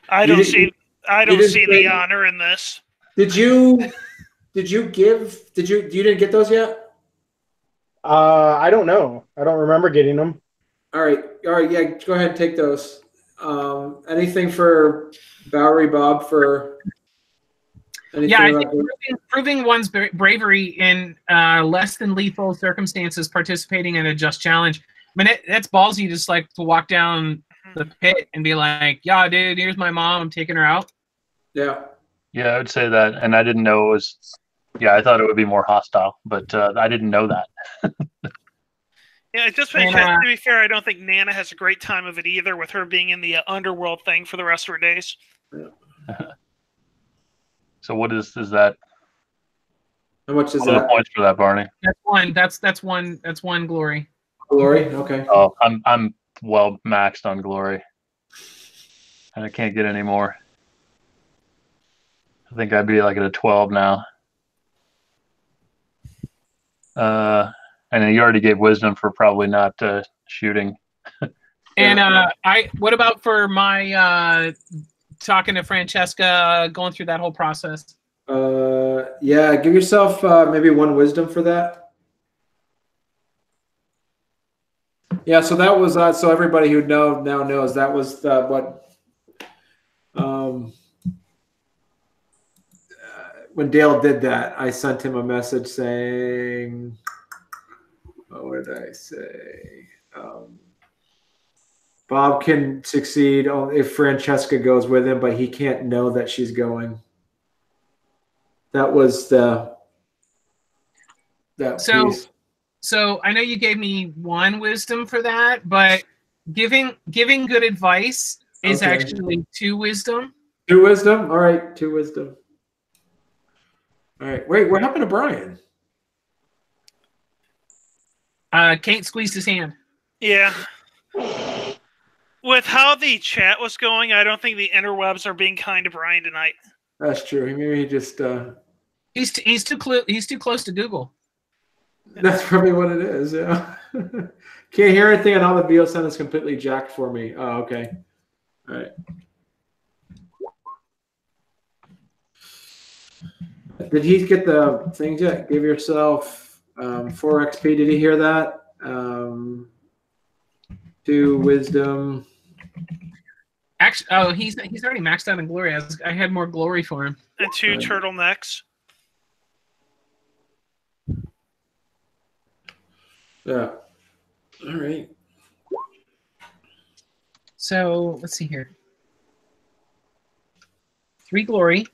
I don't see the honor in this. You didn't get those yet? I don't know. I don't remember getting them. All right. Yeah, go ahead and take those. Anything for Bowery Bob for? Yeah, I think proving one's bravery in less than lethal circumstances, participating in a just challenge. I mean, that's ballsy, just like to walk down the pit and be like, "Yeah, dude, here's my mom. I'm taking her out." Yeah. Yeah, I would say that, and I didn't know it was. Yeah, I thought it would be more hostile, but I didn't know that. Yeah, just to be fair, I don't think Nana has a great time of it either, with her being in the underworld thing for the rest of her days. So what is that? How much is what are the that? points for that, Barney? That's one. That's one glory. Glory. Okay. Oh, I'm well maxed on glory, and I can't get any more. I think I'd be like at a 12 now. And then you already gave wisdom for probably not shooting. And what about for my talking to Francesca, going through that whole process? Yeah, give yourself maybe 1 wisdom for that. Yeah, so that was so everybody who now knows that was what when Dale did that, I sent him a message saying, what did I say? Bob can succeed if Francesca goes with him, but he can't know that she's going. That was that piece. So I know you gave me 1 wisdom for that, but giving good advice is actually 2 wisdom. 2 wisdom? All right, 2 wisdom. All right. Wait, what happened to Brian? Kate squeezed his hand. Yeah. With how the chat was going, I don't think the interwebs are being kind to Brian tonight. That's true. Maybe he just he's too close to Google. That's probably what it is. Yeah. Can't hear anything, and all the VOSN is completely jacked for me. Oh, okay. All right. Did he get the things yet? Give yourself 4 XP. Did he hear that? 2 wisdom. Actually, he's already maxed out in glory. I had more glory for him. And 2 turtlenecks. Yeah. All right. So let's see here. 3 glory.